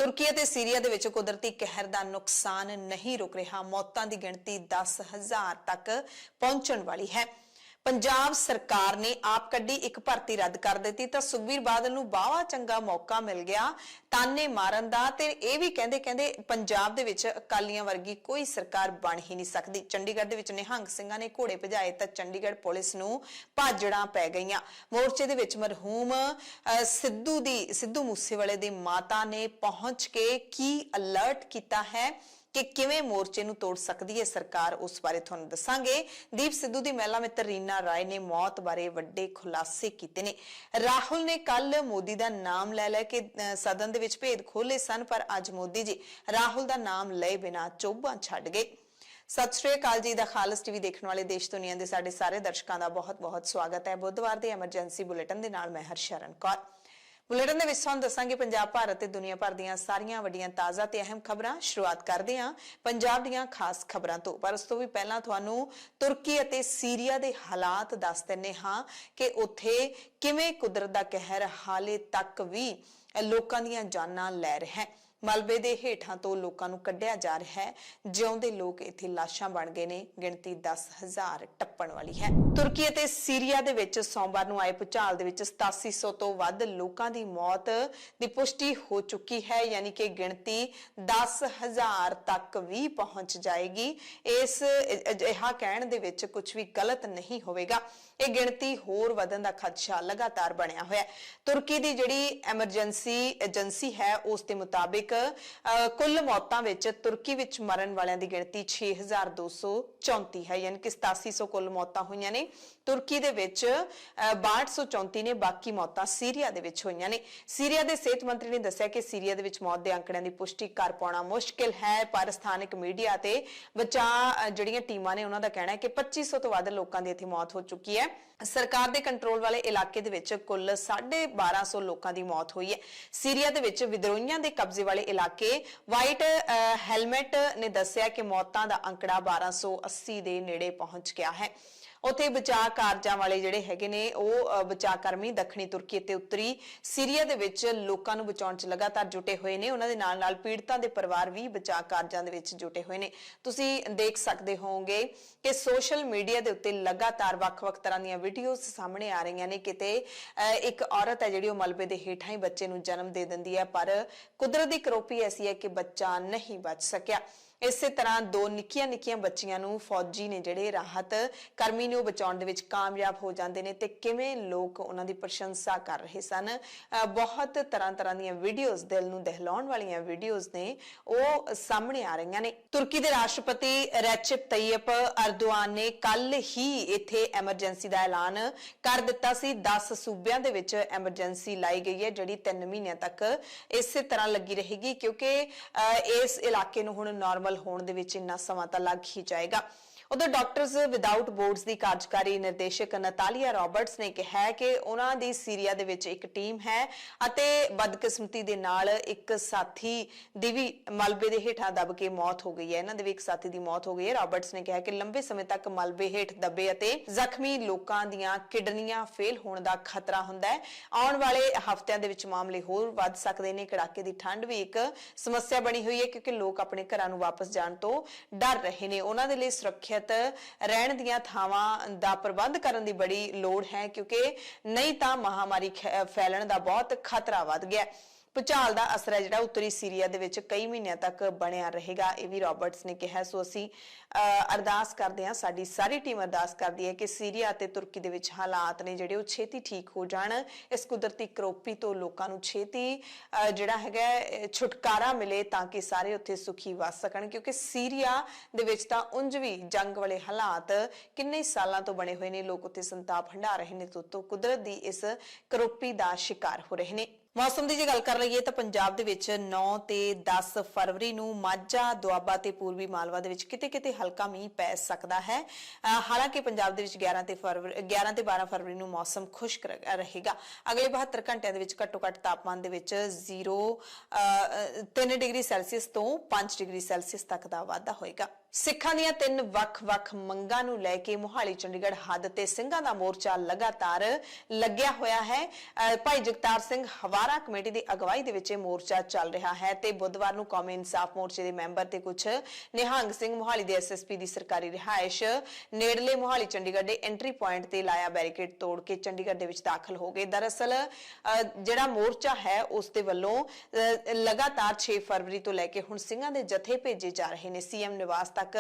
तुर्की ਅਤੇ सीरिया ਦੇ ਵਿੱਚ ਕੁਦਰਤੀ ਕਹਿਰ ਦਾ ਨੁਕਸਾਨ नहीं रुक रहा। मौतां ਦੀ ਗਿਣਤੀ 10,000 तक पहुंचण वाली है। पंजाब सरकार ने आप कड्डी एक भर्ती रद्द कर दी तो सुखबीर बादल नूं बावा चंगा मौका मिल गया ताने मारन दा। ते इह भी कहंदे पंजाब दे विच अकालियां वर्गी कोई सरकार बन ही नहीं सकती। चंडीगढ़ दे विच निहंग सिंघां ने घोड़े भजाए तो चंडीगढ़ पुलिस नूं भाजड़ां पै गईयां। मोर्चे दे विच मरहूम सिद्धू मूसेवाले दी माता ने पहुंच के की अलर्ट कीता है कि किवें मोर्चे नूं तोड़ सकदी है सरकार, उस बारे तुहानूं दस्सांगे। दीप सिद्धू दी महिला मित्र रीना राय ने मौत बारे वड्डे खुलासे कीते ने। राहुल ने कल मोदी दा नाम लै के सदन दे विच भेद खोले सन, पर अज मोदी जी राहुल दा नाम लए बिना चोभां छड्ड गए। सत श्री अकाल जी। दा खालस टीवी देखने वाले देश दुनिया के साडे सारे दर्शकों का बहुत बहुत स्वागत है। बुधवार के एमरजेंसी बुलेटिन दे नाल मैं हरशरण कौर। बुलेटिन दे विच तुहानूं दस्सांगे पंजाब भारत ते दुनिया भर दीआं सारीआं वड्डीआं ताज़ा ते अहम खबरां। शुरुआत करदे हां पंजाब दीआं खास खबरां तो, पर उस तों भी पहिलां तुहानूं तुर्की अते सीरिया दे हालात दस दिंदे हां कि उत्थे किवें कुदरत दा कहर हाले तक भी लोकां दीआं जानां लै रिहा है। मलबे दे हेठां तो लोकां नूं कढिया जा रहा है। जिउंदे लोक इत्थे लाशां बन गए ने। गिणती 10,000 टप्पण वाली है। तुर्की अते सीरिया दे विच सोमवार नूं आए भूचाल दे विच 8700 तो वध लोकां दी मौत दी पुष्टि हो चुकी है, यानी कि गिणती 10,000 तक भी पहुंच जाएगी। इस अजिहा कहण दे विच कुछ भी गलत नहीं होवेगा। यह गिणती होर वधण दा खदशा लगातार बनिया होया है। तुर्की दी जिहड़ी एमरजेंसी एजेंसी है उस दे मुताबिक कुल मौतां विच तुर्की विच मरण वालियां दी गिणती 6,234 है, यानी कि 8700 कुल मौतां होईयां ने तुर्की दे विच, 6234 ने बाकी मौतां सीरिया दे विच होईयां ने। सीरिया दे सेहत मंत्री ने दस्सिया कि सीरिया दे विच मौत दे आंकड़िਆਂ ਦੀ पुष्टि कर पाउणा मुश्किल है, पर स्थानिक मीडिया ते बचाव ਜਿਹੜੀਆਂ ਟੀਮਾਂ ਨੇ ਉਹਨਾਂ ਦਾ ਕਹਿਣਾ ਹੈ ਕਿ 2500 ਤੋਂ ਵੱਧ ਲੋਕਾਂ ਦੀ ਇੱਥੇ ਮੌਤ ਹੋ ਚੁੱਕੀ ਹੈ। सरकार दे कंट्रोल वाले इलाके दे विच कुल 1250 लोकां दी मौत हुई है। सीरिया दे विच विद्रोहियां दे कब्जे वाले इलाके वाइट हेलमेट ने दस्सिया कि मौतां दा आंकड़ा 1280 दे नेड़े पहुंच गया है। उत्थे बचाव कारजां वाले जिहड़े हैगे ने ਉਹ बचाव कर्मी दक्षिणी तुर्की ते उत्तरी सीरिया दे विच लोकां नूं बचाउण च लगातार जुटे होए ने। उन्हां दे नाल-नाल पीड़तां दे परिवार भी बचाव कारजां दे विच जुटे होए ने। तुसीं देख सकदे होवोगे कि सोशल मीडिया दे उत्ते लगातार वख-वख तरह दीआं वीडियोज़ सामने आ रहीआं ने। किते एक औरत है जिहड़ी मलबे दे हेठां ही बच्चे नूं जन्म दे दिंदी है, पर कुदरत दी करोपी ऐसी है कि बच्चा नहीं बच सकिया। इसे तरह दो निक्कियां बच्चियां नूं फौजी ने जिहड़े राहत कर्मी ने बचाउण दे विच कामयाब हो जांदे ने ते किवें लोक उन्हां दी प्रशंसा कर रहे सन। बहुत तरह दीआं वीडियोज़ दिल नूं दहलाउण वालीआं वीडियोज़ ने ਉਹ सामने आ रहीआं ने। तुर्की दे राष्ट्रपति रेसिप तय्यप अर्दोआन ने कल ही इत्थे एमरजेंसी दा ऐलान कर दित्ता सी। 10 सूबिਆਂ ਦੇ ਵਿੱਚ एमरजेंसी लाई गई है, ਜਿਹੜੀ 3 ਮਹੀਨਿਆਂ तक इसे तरह लगी रहेगी, क्योंकि इस इलाके नूं हुण नॉर्मल होने दे विच इन्ना समा तां लग ही जाएगा। उधर डॉक्टर्स विदाउट बोर्ड्स की कार्यकारी निर्देशक नतालिया रॉबर्ट्स ने कहा है कि उन्हां दी सीरिया दे विच एक टीम है अते बदकिस्मती दे नाल एक साथी दी भी मलबे दे हेठां दब के मौत हो गई है। इन्हां दे भी एक साथी दी मौत हो गई है। रॉबर्ट्स ने कहा कि लंबे समय तक मलबे हेठ दबे अते जख्मी लोकां दीआं किडनियां फेल होने का खतरा हुंदा है। आउण वाले हफ्तिਆਂ ਦੇ ਵਿੱਚ मामले होर वध सकदे ने। कड़ाके की ठंड भी एक समस्या बनी हुई है, क्योंकि लोग अपने घरां नूं वापस जाण तो डर रहे ने। उन्हां दे लई सुरक्षित रहण दीआं थावां दा प्रबंध करन दी बड़ी लोड़ है, क्योंकि नहीं तां महामारी फैलण दा बहुत खतरा वध गया। भूचाल का असर है जिहड़ा उत्तरी सीरिया दे विच कई महीनों तक बनिया रहेगा, ये भी रॉबर्ट्स ने कहा। सो असीं अरदास करते हैं, साडी सारी टीम अरदास करती है कि सीरिया ते तुर्की दे विच हालात ने जिहड़े ओह छेती ठीक हो जाण। इस कुदरती करोपी तो लोकां नूं छेती जिहड़ा हैगा छुटकारा मिले ताकि सारे उत्थे सुखी वस सकण, क्योंकि सीरिया दे विच तां उंज भी जंग वाले हालात किन्ने सालां तो बने हुए ने। लोग उत्थे संताप हंडा रहे ने तो कुदरत दी इस करोपी दा शिकार हो रहे ने। मौसम की जे गल कर लईए तो पंजाब दे विच 9 ते 10 फरवरी नूं माझा दुआबा ते पूर्वी मालवा दे विच किते-किते हल्का मींह पै सकदा है। हालांकि पंजाब दे विच 11 ते 12 फरवरी नूं मौसम खुश्क रहेगा। अगले 72 घंटिਆਂ ਦੇ ਵਿੱਚ ਘੱਟੋ-ਘੱਟ तापमान ਦੇ ਵਿੱਚ 3 डिग्री सैल्सियस तो 5 डिग्री सैल्सियस तक ਦਾ ਵਾਧਾ होएगा। ਸਿੱਖਾਂ ਦੀਆਂ ਤਿੰਨ ਵੱਖ-ਵੱਖ ਮੰਗਾਂ ਨੂੰ ਲੈ ਕੇ ਮੁਹਾਲੀ ਚੰਡੀਗੜ੍ਹ ਹੱਦ ਤੇ ਸਿੰਘਾਂ ਦਾ ਮੋਰਚਾ ਲਗਾਤਾਰ ਲੱਗਿਆ ਹੋਇਆ ਹੈ। ਭਾਈ ਜਗਤਾਰ ਸਿੰਘ ਹਵਾਰਾ ਕਮੇਟੀ ਦੀ ਅਗਵਾਈ ਦੇ ਵਿੱਚ ਇਹ ਮੋਰਚਾ ਚੱਲ ਰਿਹਾ ਹੈ ਤੇ ਬੁੱਧਵਾਰ ਨੂੰ ਕੌਮੀ ਇਨਸਾਫ ਮੋਰਚੇ ਦੇ ਮੈਂਬਰ ਤੇ ਕੁਝ ਨਿਹੰਗ ਸਿੰਘ ਮੁਹਾਲੀ ਦੇ ਐਸਐਸਪੀ ਦੀ ਸਰਕਾਰੀ ਰਿਹਾਇਸ਼ ਨੇੜਲੇ ਮੁਹਾਲੀ ਚੰਡੀਗੜ੍ਹ ਦੇ ਐਂਟਰੀ ਪੁਆਇੰਟ ਤੇ ਲਾਇਆ ਬੈਰੀਕੇਡ ਤੋੜ ਕੇ ਚੰਡੀਗੜ੍ਹ ਦੇ ਵਿੱਚ ਦਾਖਲ ਹੋ ਗਏ। ਦਰਅਸਲ ਜਿਹੜਾ ਮੋਰਚਾ ਹੈ ਉਸ ਦੇ ਵੱਲੋਂ ਲਗਾਤਾਰ 6 ਫਰਵਰੀ ਤੋਂ ਲੈ ਕੇ ਹੁਣ ਸਿੰਘਾਂ ਦੇ ਜਥੇ ਭੇਜੇ ਜਾ ਰਹੇ ਨੇ। ਸੀਐਮ ਨਿਵਾਸ तक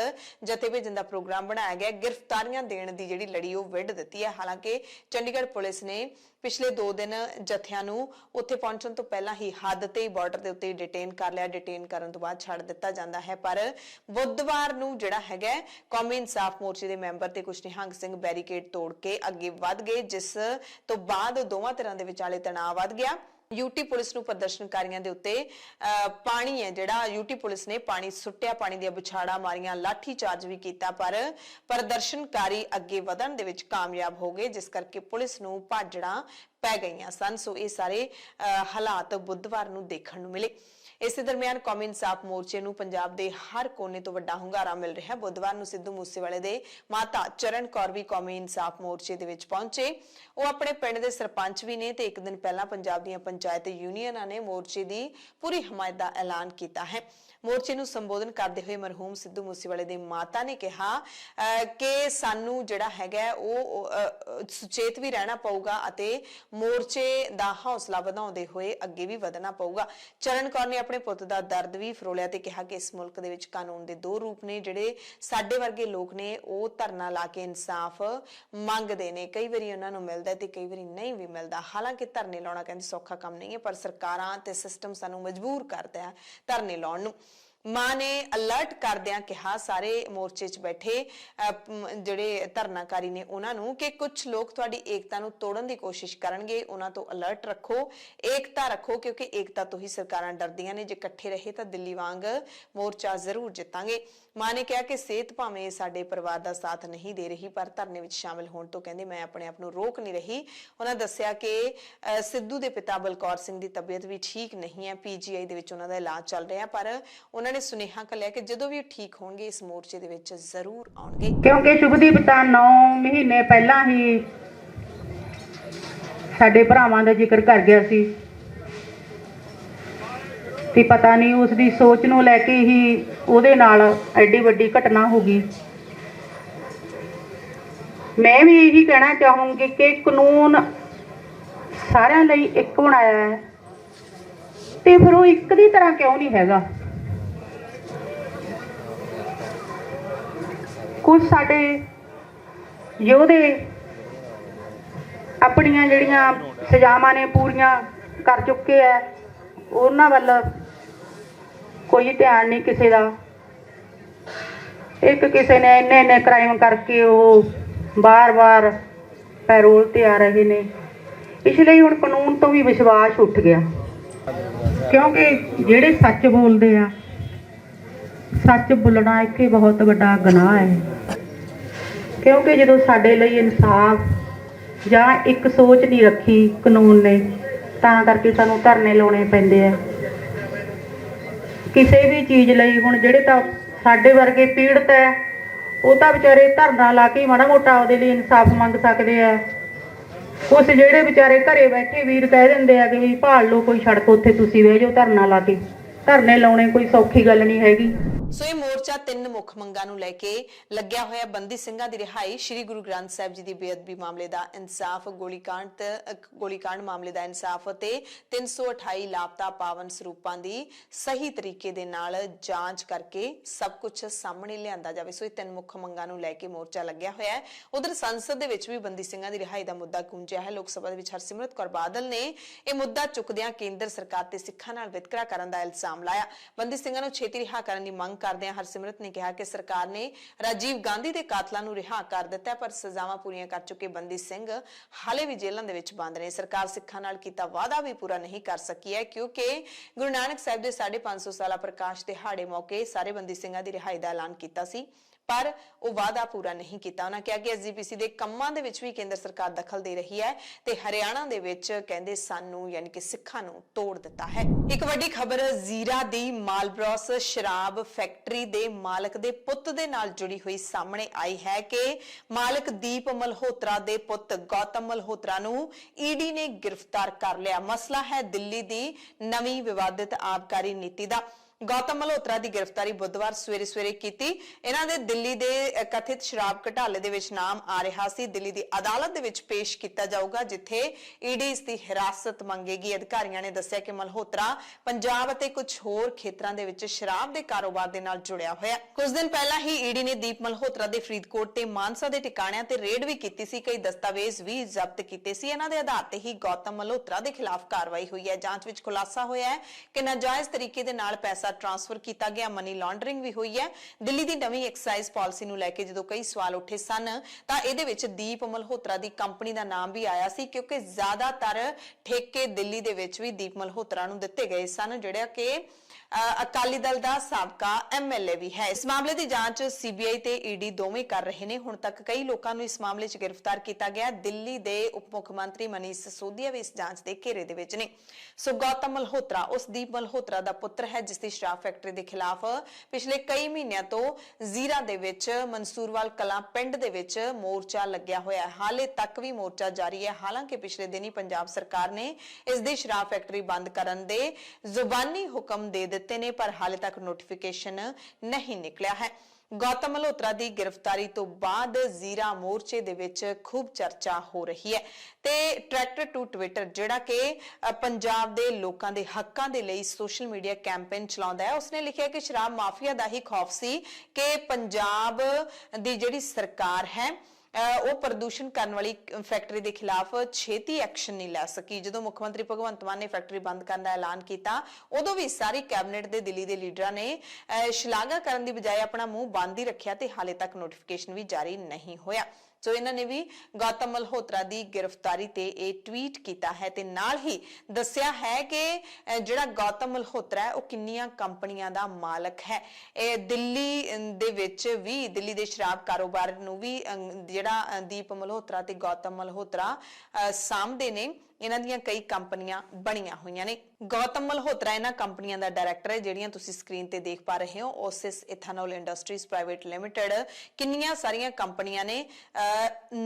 जथे भेजन का प्रोग्राम बनाया गया। गिरफ्तारियां देने की जिहड़ी लड़ी वो विढ़ दित्ती है। हालांकि चंडीगढ़ पुलिस ने पिछले 2 दिन जथियां नूं उत्थे पहुंचण तो पहला ही हद ते बॉर्डर दे उत्ते डिटेन कर लिया। डिटेन करन तो बाद छड़ दिता जांदा है, पर बुधवार नूं जिहड़ा हैगा कौमी इंसाफ मोर्चे के मैंबर ते कुछ निहंग सिंह बैरीकेड तोड़ के अगे वध गए, जिस तो बाद दोवां धिरां दे विचाले तणाव वध गया। यूटी पुलिस नूं प्रदर्शनकारियों के उत्ते पानी है जिहड़ा यूटी पुलिस ने पानी सुट्टिया, पानी दी बुछाड़ा मारियां, लाठी चार्ज भी किया, पर प्रदर्शनकारी अगे वधण दे विच कामयाब हो गए, जिस करके पुलिस नूं भाजड़ां पै गईयां सन। सो ये सारे हालात बुधवार नूं देखण नूं मिले। इस दरमियान कौमी इंसाफ मोर्चे नूं पंजाब दे हर कोने तो वड्डा हुंगारा मिल रहा है। बुधवार नूं सिद्धू मूसेवाले दे माता चरण कौर भी कौमी इंसाफ मोर्चे दे विच पहुंचे। वो अपने पिंड दे सरपंच भी ने ते एक दिन पहला पंजाब दीयां पंचायत यूनियनां ने मोर्चे दी पूरी हमायत दा ऐलान कीता है। मोर्चे नूं संबोधन करते हुए मरहूम सिद्धू मूसेवाले दी माता ने कहा कि सानू जिहड़ा हैगा वो सुचेत भी रहना पऊगा अते मोर्चे दा हौसला वधाउंदे होए अगे भी वधना पऊगा। चरण कौर ने अपने पुੱਤ ਦਾ दर्द भी फरोलिया ते कहा कि इस मुल्क दे विच कानून दे 2 रूप ने। जिहड़े साडे वर्गे लोग ने वो धरना ला के इंसाफ मंगदे ने, कई वारी उन्हां नूं मिलदा ते कई वारी नहीं भी मिलदा। हालांकि धरने लाउणा कहंदे सौखा काम नहीं है, पर सरकारां ते सिस्टम सानूं मजबूर करदा है धरने लाउण नूं। मां ने अलर्ट करदियां कहा सारे मोर्चे च बैठे जिहड़े धरनाकारी ने उन्हां नूं कि कुछ लोग तुहाडी एकता नूं तोड़न दी कोशिश करनगे, उन्हां तो अलर्ट रखो, एकता रखो, क्योंकि एकता तो ही सरकारां डरदियां ने। जे इकट्ठे रहे तां दिल्ली वांग मोर्चा जरूर जितांगे। मां ने कहा कि सेहत भावें साडे परिवार दा साथ नहीं दे रही, पर धरने विच शामिल होण तो कहंदे मैं अपने आप नूं रोक नहीं रही। उन्हां दस्सिया कि सिद्धू दे पिता बलकौर सिंह दी तबीयत भी ठीक नहीं है, पीजीआई दे विच उन्हां दा इलाज चल रहा, पर उन्हां ने सुनेहा घल्लिया कि जदों भी ठीक होणगे इस मोर्चे दे विच जरूर आउणगे। क्योंकि शुभदीप ਤਾਂ 9 ਮਹੀਨੇ ਪਹਿਲਾਂ ਹੀ ਸਾਡੇ ਭਰਾਵਾਂ ਦਾ ਜ਼ਿਕਰ ਕਰ ਗਿਆ ਸੀ ਤੇ ਪਤਾ ਨਹੀਂ ਉਸ ਦੀ ਸੋਚ ਨੂੰ ਲੈ ਕੇ ਹੀ ਉਹਦੇ ਨਾਲ ਐਡੀ ਵੱਡੀ ਘਟਨਾ ਹੋ ਗਈ। ਮੈਂ ਵੀ ਇਹੀ ਕਹਿਣਾ ਚਾਹੂੰਗੀ ਕਿ ਕਾਨੂੰਨ ਸਾਰਿਆਂ ਲਈ ਇੱਕ ਬਣਾਇਆ ਹੈ ਤੇ ਫਿਰ ਉਹ ਇੱਕ ਦੀ ਤਰ੍ਹਾਂ ਕਿਉਂ ਨਹੀਂ ਹੈਗਾ। कुछ साडे योधे अपनियां जिहड़ियां सजावां ने पूरियां कर चुके है, उन्हां वल कोई ध्यान नहीं किसी दा। एक किसी ने इन्ने क्राइम करके वो बार बार पैरोल ते आ रहे ने, इसलिए हुण कानून तो भी विश्वास उठ गया। क्योंकि जिहड़े सच बोलदे आ, सच बोलना एक बहुत बड़ा गुनाह है। क्योंकि जो साडे लई इंसाफ जां एक सोच नहीं रखी कानून ने, तां करके सानूं धरने लाउणे पैंदे आ किसी भी चीज़ लई। हुण जिहड़े तां साडे वर्गे पीड़ित है वो तां विचारे धरना ला के माड़ा मोटा ਉਹਦੇ ਲਈ इंसाफ मंग सकदे आ। कुछ जिहड़े विचारे घरे बैठे वीर कह दिंदे आ कि भी भाल लो कोई सड़क उत्थे तुसीं बह जाओ धरना ला के। धरने लाउणे कोई सौखी गल नहीं हैगी। सो ये मोर्चा 3 मुख मंगां नूं लैके लग्या होया। बंदी ਸਿੰਘਾਂ ਦੀ रिहाई, श्री गुरु ग्रंथ साहिब जी की बेअदबी मामले का इंसाफ, गोलीकांड मामले का इंसाफ ते 328 लापता पावन सरूपां की सही तरीके दे नाल जांच करके सब कुछ सामने लिआंदा जावे। सो ये 3 मुख मंगां नूं लैके मोर्चा लग्या होया है। उधर संसद दे विच भी बंदी ਸਿੰਘਾਂ ਦੀ रिहाई का मुद्दा गूंजिया है। लोक सभा दे विच हरसिमरत कौर बादल ने यह मुद्दा चुकदियां केंद्र सरकार ते सिੱਖਾਂ नाल वितकरा करन दा इल्जाम लाया। बंदी ਸਿੰਘਾਂ नूं छेती रिहा करन दी मंग करदियां हरसिमरत ने कहा कि सरकार ने राजीव गांधी के कातलों को रिहा कर दिता है, पर सजावां पूरीआं कर चुके बंदी सिंह हाले भी जेलों दे विच बंद ने। सरकार सिੱਖਾਂ नाल कीता वादा भी पूरा नहीं कर सकी है, क्योंकि गुरु नानक साहिब के 550 साला प्रकाश दिहाड़े मौके सारे बंदी ਸਿੰਘਾਂ की रिहाई का ऐलान किया सी। ਪਰ ਉਹ ਵਾਅਦਾ ਪੂਰਾ ਨਹੀਂ ਕੀਤਾ। ਉਹਨਾਂ ਕਿਹਾ ਕਿ ਐਸਜੀਪੀਸੀ ਦੇ ਕੰਮਾਂ ਦੇ ਵਿੱਚ ਵੀ ਕੇਂਦਰ ਸਰਕਾਰ ਦਖਲ ਦੇ ਰਹੀ ਹੈ ਤੇ ਹਰਿਆਣਾ ਦੇ ਵਿੱਚ ਕਹਿੰਦੇ ਸਾਨੂੰ ਯਾਨੀ ਕਿ ਸਿੱਖਾਂ ਨੂੰ ਤੋੜ ਦਿੱਤਾ ਹੈ। ਇੱਕ ਵੱਡੀ ਖਬਰ ਜ਼ੀਰਾ ਦੀ ਮਾਲਬਰੋਸ ਸ਼ਰਾਬ ਫੈਕਟਰੀ ਦੇ ਮਾਲਕ ਦੇ ਪੁੱਤ ਦੇ ਨਾਲ ਜੁੜੀ ਹੋਈ ਸਾਹਮਣੇ ਆਈ ਹੈ ਕਿ ਮਾਲਕ ਦੀਪ ਮਲਹੋਤਰਾ ਦੇ ਪੁੱਤ ਗੌਤਮ ਮਲਹੋਤਰਾ ਨੂੰ ਈਡੀ ਨੇ ਗ੍ਰਿਫਤਾਰ ਕਰ ਲਿਆ। ਮਸਲਾ ਹੈ ਦਿੱਲੀ ਦੀ ਨਵੀਂ ਵਿਵਾਦਿਤ ਆਬਕਾਰੀ ਨੀਤੀ ਦਾ। ਗੌਤਮ ਮਲਹੋਤਰਾ ਦੀ ਗ੍ਰਿਫਤਾਰੀ ਬੁੱਧਵਾਰ ਸਵੇਰੇ ਕੀਤੀ। ਇਹਨਾਂ ਦੇ ਦਿੱਲੀ ਦੇ ਕਥਿਤ ਸ਼ਰਾਬ ਘਟਾਲੇ ਦੇ ਵਿੱਚ ਨਾਮ ਆ ਰਿਹਾ ਸੀ। ਦਿੱਲੀ ਦੀ ਅਦਾਲਤ ਦੇ ਵਿੱਚ ਪੇਸ਼ ਕੀਤਾ ਜਾਊਗਾ ਜਿੱਥੇ ਈਡੀ ਇਸ ਦੀ ਹਿਰਾਸਤ ਮੰਗੇਗੀ। ਅਧਿਕਾਰੀਆਂ ਨੇ ਦੱਸਿਆ ਕਿ ਮਲਹੋਤਰਾ ਪੰਜਾਬ ਅਤੇ ਕੁਝ ਹੋਰ ਖੇਤਰਾਂ ਦੇ ਵਿੱਚ ਸ਼ਰਾਬ ਦੇ ਕਾਰੋਬਾਰ ਦੇ ਨਾਲ ਜੁੜਿਆ ਹੋਇਆ। ਕੁਝ ਦਿਨ ਪਹਿਲਾਂ ਹੀ ਈਡੀ ਨੇ ਦੀਪ ਮਲਹੋਤਰਾ ਦੇ ਫਰੀਦਕੋਟ ਤੇ ਮਾਨਸਾ ਦੇ ਟਿਕਾਣਿਆਂ ਤੇ ਰੇਡ ਵੀ ਕੀਤੀ ਸੀ। ਕਈ ਦਸਤਾਵੇਜ਼ ਵੀ ਜ਼ਬਤ ਕੀਤੇ ਸੀ। ਇਹਨਾਂ ਦੇ ਆਧਾਰ ਤੇ ਹੀ ਗੌਤਮ ਮਲਹੋਤਰਾ ਦੇ ਖਿਲਾਫ ਕਾਰਵਾਈ ਹੋਈ ਹੈ। ਜਾਂਚ ਵਿੱਚ ਖੁਲਾਸਾ ਹੋਇਆ ਹੈ ਕਿ ਨਾਜਾਇਜ਼ ਤਰੀਕੇ ਦੇ ਨਾਲ ਪੈਸਾ ਟ੍ਰਾਂਸਫਰ ਕੀਤਾ ਗਿਆ, ਮਨੀ ਲਾਂਡਰਿੰਗ ਵੀ ਹੋਈ ਹੈ। ਦਿੱਲੀ ਦੀ ਨਵੀਂ ਐਕਸਾਈਜ਼ ਪਾਲਿਸੀ ਨੂੰ ਲੈ ਕੇ ਜਦੋਂ ਕਈ ਸਵਾਲ ਉੱਠੇ ਸਨ ਤਾਂ ਇਹਦੇ ਵਿੱਚ ਦੀਪ ਮਲਹੋਤਰਾ ਦੀ ਕੰਪਨੀ ਦਾ ਨਾਮ ਵੀ ਆਇਆ ਸੀ ਕਿਉਂਕਿ ਜ਼ਿਆਦਾਤਰ ਠੇਕੇ ਦਿੱਲੀ ਦੇ ਵਿੱਚ ਵੀ ਦੀਪ ਮਲਹੋਤਰਾ ਨੂੰ ਦਿੱਤੇ ਗਏ ਸਨ ਜਿਹੜਾ ਕਿ ਅਕਾਲੀ ਦਲ ਦਾ ਸਾਬਕਾ ਐਮਐਲਏ ਵੀ ਹੈ। ਇਸ ਮਾਮਲੇ ਦੀ ਜਾਂਚ ਸੀਬੀਆਈ ਤੇ ਈਡੀ ਦੋਵੇਂ ਕਰ ਰਹੇ ਨੇ। ਹੁਣ ਤੱਕ ਕਈ ਲੋਕਾਂ ਨੂੰ ਇਸ ਮਾਮਲੇ 'ਚ ਗ੍ਰਿਫਤਾਰ ਕੀਤਾ ਗਿਆ। ਦਿੱਲੀ ਦੇ ਉਪ ਮੁੱਖ ਮੰਤਰੀ ਮਨੀਸ਼ ਸਿਸੋਦੀਆ ਵੀ ਇਸ ਜਾਂਚ ਦੇ ਘੇਰੇ ਦੇ ਵਿੱਚ ਨੇ। ਸੋ ਗੌਤਮ ਮਲਹੋਤਰਾ ਉਸ ਦੀਪ ਮਲਹੋਤਰਾ ਦਾ ਪੁੱਤਰ ਹੈ ਜਿਸ ਦੀ ਸ਼ਰਾਬ ਫੈਕਟਰੀ ਦੇ ਖਿਲਾਫ ਪਿਛਲੇ ਕਈ ਮਹੀਨਿਆਂ ਤੋਂ ਜ਼ੀਰਾ ਦੇ ਵਿੱਚ ਮਨਸੂਰਵਾਲ ਕਲਾਂ ਪਿੰਡ ਦੇ ਵਿੱਚ ਮੋਰਚਾ ਲੱਗਿਆ ਹੋਇਆ ਹੈ। ਹਾਲੇ ਤੱਕ ਵੀ ਮੋਰਚਾ ਜਾਰੀ ਹੈ। ਹਾਲਾਂਕਿ ਪਿਛਲੇ ਦਿਨੀ ਪੰਜਾਬ ਸਰਕਾਰ ਨੇ ਇਸ ਦੀ ਸ਼ਰਾਬ ਫੈਕਟਰੀ ਬੰਦ ਕਰਨ ਦੇ ਜ਼ੁਬਾਨੀ ਹੁਕਮ ਦੇ ਦਿੱਤੇ ਨੇ ਪਰ ਹਾਲੇ ਤੱਕ ਨੋਟੀਫਿਕੇਸ਼ਨ ਨਹੀਂ ਨਿਕਲਿਆ ਹੈ। ਗੌਤਮ ਮਲਹੋਤਰਾ ਦੀ ਗ੍ਰਿਫਤਾਰੀ ਤੋਂ ਬਾਅਦ ਜ਼ੀਰਾ ਮੋਰਚੇ ਦੇ ਵਿੱਚ ਖੂਬ ਚਰਚਾ ਹੋ ਰਹੀ ਹੈ ਤੇ ਟਰੈਕਟਰ ਟੂ ਟਵਿੱਟਰ ਜਿਹੜਾ ਕਿ ਪੰਜਾਬ ਦੇ ਲੋਕਾਂ ਦੇ ਹੱਕਾਂ ਦੇ ਲਈ ਸੋਸ਼ਲ ਮੀਡੀਆ ਕੈਂਪੇਨ ਚਲਾਉਂਦਾ ਹੈ ਉਸਨੇ ਲਿਖਿਆ ਕਿ ਸ਼ਰਾਬ ਮਾਫੀਆ ਦਾ ਹੀ ਖੌਫ ਸੀ ਕਿ ਪੰਜਾਬ ਦੀ ਜਿਹੜੀ ਸਰਕਾਰ ਹੈ ਉਹ ਪ੍ਰਦੂਸ਼ਣ ਕਰਨ ਵਾਲੀ ਫੈਕਟਰੀ ਦੇ ਖਿਲਾਫ ਛੇਤੀ ਐਕਸ਼ਨ ਨਹੀਂ ਲੈ ਸਕੀ। ਜਦੋਂ ਮੁੱਖ ਮੰਤਰੀ ਭਗਵੰਤ ਮਾਨ ਨੇ ਫੈਕਟਰੀ ਬੰਦ ਕਰਨ ਦਾ ਐਲਾਨ ਕੀਤਾ ਉਦੋਂ ਵੀ ਸਾਰੀ ਕੈਬਨਿਟ ਦੇ ਦਿੱਲੀ ਦੇ ਲੀਡਰਾਂ ਨੇ ਸ਼ਲਾਘਾ ਕਰਨ ਦੀ ਬਜਾਏ ਆਪਣਾ ਮੂੰਹ ਬੰਦ ਹੀ ਰੱਖਿਆ ਤੇ ਹਾਲੇ ਤੱਕ ਨੋਟੀਫਿਕੇਸ਼ਨ ਵੀ ਜਾਰੀ ਨਹੀਂ ਹੋਇਆ। ਸੋ ਇਹਨਾਂ ਨੇ ਵੀ ਗੌਤਮ ਮਲਹੋਤਰਾ ਦੀ ਗ੍ਰਿਫਤਾਰੀ ਤੇ ਇਹ ਟਵੀਟ ਕੀਤਾ ਹੈ ਤੇ ਨਾਲ ਹੀ ਦੱਸਿਆ ਹੈ ਕਿ ਜਿਹੜਾ ਗੌਤਮ ਮਲਹੋਤਰਾ ਹੈ ਉਹ ਕਿੰਨੀਆਂ ਕੰਪਨੀਆਂ ਦਾ ਮਾਲਕ ਹੈ। ਇਹ ਦਿੱਲੀ ਦੇ ਵਿੱਚ ਵੀ ਦਿੱਲੀ ਦੇ ਸ਼ਰਾਬ ਕਾਰੋਬਾਰ ਨੂੰ ਵੀ ਜਿਹੜਾ ਦੀਪ ਮਲਹੋਤਰਾ ਤੇ ਗੌਤਮ ਮਲਹੋਤਰਾ ਸਾਹਮਣੇ ਨੇ ਇਹਨਾਂ ਦੀਆਂ ਕਈ ਕੰਪਨੀਆਂ ਬਣੀਆਂ ਹੋਈਆਂ ਨੇ। ਗੌਤਮ ਮਲਹੋਤਰਾ ਇਹਨਾਂ ਕੰਪਨੀਆਂ ਦਾ ਡਾਇਰੈਕਟਰ ਹੈ ਜਿਹੜੀਆਂ ਤੁਸੀਂ ਸਕਰੀਨ ਤੇ ਦੇਖ ਪਾ ਰਹੇ ਹੋ। ਓਸਿਸ ਇਥਾਨੋਲ ਇੰਡਸਟਰੀਜ਼ ਪ੍ਰਾਈਵੇਟ ਲਿਮਿਟਡ ਕਿੰਨੀਆਂ ਸਾਰੀਆਂ ਕੰਪਨੀਆਂ ਨੇ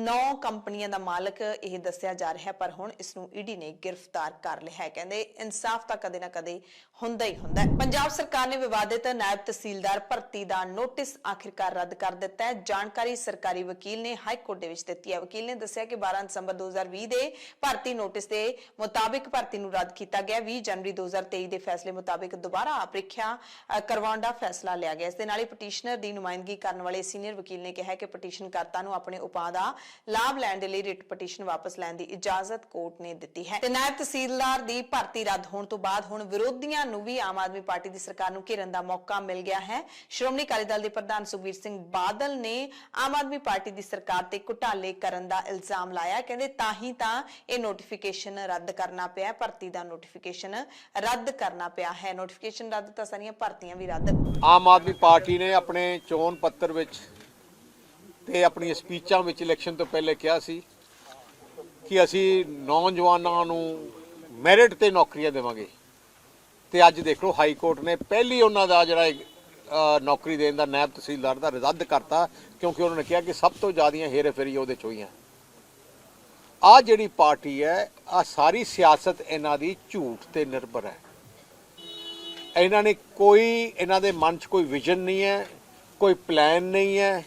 9 ਕੰਪਨੀਆਂ ਦਾ ਮਾਲਕ ਇਹ ਦੱਸਿਆ ਜਾ ਰਿਹਾ ਪਰ ਹੁਣ ਇਸ ਨੂੰ ਈਡੀ ਨੇ ਗ੍ਰਿਫਤਾਰ ਕਰ ਲਿਆ ਹੈ। ਕਹਿੰਦੇ ਇਨਸਾਫ ਤਾਂ ਕਦੇ ਨਾ ਕਦੇ ਹੁੰਦਾ ਹੀ ਹੁੰਦਾ ਹੈ। ਪੰਜਾਬ ਸਰਕਾਰ ਨੇ ਵਿਵਾਦਿਤ ਨਾਇਬ ਤਹਿਸੀਲਦਾਰ ਭਰਤੀ ਦਾ ਨੋਟਿਸ ਆਖਿਰਕਾਰ ਰੱਦ ਕਰ ਦਿੱਤਾ ਹੈ। ਜਾਣਕਾਰੀ ਸਰਕਾਰੀ ਵਕੀਲ ਨੇ ਹਾਈ ਕੋਰਟ ਦੇ ਵਿੱਚ ਦਿੱਤੀ ਹੈ। ਵਕੀਲ ਨੇ ਦੱਸਿਆ ਕਿ 12 ਦਸੰਬਰ 2020 ਦੇ ਭਰਤੀ ਨੋਟਿਸ ਦੇ ਮੁਤਾਬਿਕ ਭਰਤੀ ਨੂੰ ਰੱਦ ਕੀਤਾ ਗਿਆ। 20 ਜਨਵਰੀ 2023 ਦੇ ਫੈਸਲੇ ਮੁਤਾਬਿਕ ਦੁਬਾਰਾ ਪ੍ਰੀਖਿਆ ਕਰਵਾਉਣ ਦਾ ਫੈਸਲਾ ਲਿਆ ਗਿਆ। ਇਸ ਦੇ ਨਾਲ ਹੀ ਪਟੀਸ਼ਨਰ ਦੀ ਨੁਮਾਇੰਦਗੀ ਕਰਨ ਵਾਲੇ ਸੀਨੀਅਰ ਵਕੀਲ ਨੇ ਕਿਹਾ ਕਿ ਪਟੀਸ਼ਨਕਰਤਾ ਨੂੰ ਆਪਣੇ ਉਪਾਅ ਦਾ ਲਾਭ ਲੈਣ ਦੇ ਲਈ ਰਿਟ ਪਟੀਸ਼ਨ ਵਾਪਸ ਲੈਣ ਦੀ ਇਜਾਜ਼ਤ ਕੋਰਟ ਨੇ ਦਿੱਤੀ ਹੈ। ਤੇ ਨਾਇਬ ਤਹਿਸੀਲਦਾਰ ਦੀ ਭਰਤੀ ਰੱਦ ਹੋਣ ਤੋਂ ਬਾਅਦ ਹੁਣ ਵਿਰੋਧੀਆਂ ਨੂੰ ਵੀ ਆਮ ਆਦਮੀ ਪਾਰਟੀ ਦੀ ਸਰਕਾਰ ਨੂੰ ਘੇਰਨ ਦਾ ਮੌਕਾ ਮਿਲ ਗਿਆ ਹੈ। ਸ਼੍ਰੋਮਣੀ ਅਕਾਲੀ ਦਲ ਦੇ ਪ੍ਰਧਾਨ ਸੁਖਬੀਰ ਸਿੰਘ ਬਾਦਲ ਨੇ ਆਮ ਆਦਮੀ ਪਾਰਟੀ ਦੀ ਸਰਕਾਰ ਤੇ ਘੁਟਾਲੇ ਕਰਨ ਦਾ ਇਲਜ਼ਾਮ ਲਾਇਆ। ਕਹਿੰਦੇ ਤਾਂ ਹੀ ਤਾਂ ਇਹ ਨੋਟੀਫਿਕੇਸ਼ਨ ਰੱਦ ਕਰਨਾ ਪਿਆ, ਭਰਤੀ ਦਾ ਨੋਟੀਫਿਕੇਸ਼ਨ ਰੱਦ ਕਰਨਾ ਪਿਆ ਹੈ। ਨੋਟੀਫਿਕੇਸ਼ਨ ਰੱਦ ਤਾਂ ਸਾਰੀਆਂ ਭਰਤੀਆਂ ਵੀ ਰੱਦ। ਆਮ ਆਦਮੀ ਪਾਰਟੀ ਨੇ ਆਪਣੇ ਚੋਣ ਪੱਤਰ ਵਿੱਚ ਤੇ ਆਪਣੀਆਂ ਸਪੀਚਾਂ ਵਿੱਚ ਇਲੈਕਸ਼ਨ ਤੋਂ ਪਹਿਲੇ ਕਿਹਾ ਸੀ ਕਿ ਅਸੀਂ ਨੌਜਵਾਨਾਂ ਨੂੰ ਮੈਰਿਟ ਤੇ ਨੌਕਰੀਆਂ ਦੇਵਾਂਗੇ ਤੇ ਅੱਜ ਦੇਖ ਲਓ ਹਾਈ ਕੋਰਟ ਨੇ ਪਹਿਲੀ ਉਹਨਾਂ ਦਾ ਜਿਹੜਾ ਨੌਕਰੀ ਦੇਣ ਦਾ ਨਾਇਬ ਤਹਿਸੀਲਦਾਰ ਦਾ ਰੱਦ ਕਰਤਾ ਕਿਉਂਕਿ ਉਹਨਾਂ ਨੇ ਕਿਹਾ ਕਿ ਸਭ ਤੋਂ ਜ਼ਿਆਦੀਆਂ ਹੇਰਾਫੇਰੀ ਉਹਦੇ 'ਚ ਹੋਈਆਂ। ਆ ਜਿਹੜੀ ਪਾਰਟੀ ਹੈ ਆ ਸਾਰੀ ਸਿਆਸਤ ਇਹਨਾਂ ਦੀ ਝੂਠ ਤੇ ਨਿਰਭਰ ਹੈ। ਇਹਨਾਂ ਨੇ ਇਹਨਾਂ ਦੇ ਮਨ 'ਚ ਕੋਈ ਵਿਜ਼ਨ ਨਹੀਂ ਹੈ, ਕੋਈ ਪਲਾਨ ਨਹੀਂ ਹੈ।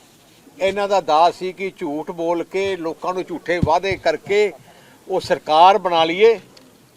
ਇਹਨਾਂ ਦਾ ਦਾਅ ਸੀ ਕਿ ਝੂਠ ਬੋਲ ਕੇ ਲੋਕਾਂ ਨੂੰ ਝੂਠੇ ਵਾਅਦੇ ਕਰਕੇ ਉਹ ਸਰਕਾਰ ਬਣਾ ਲਈਏ,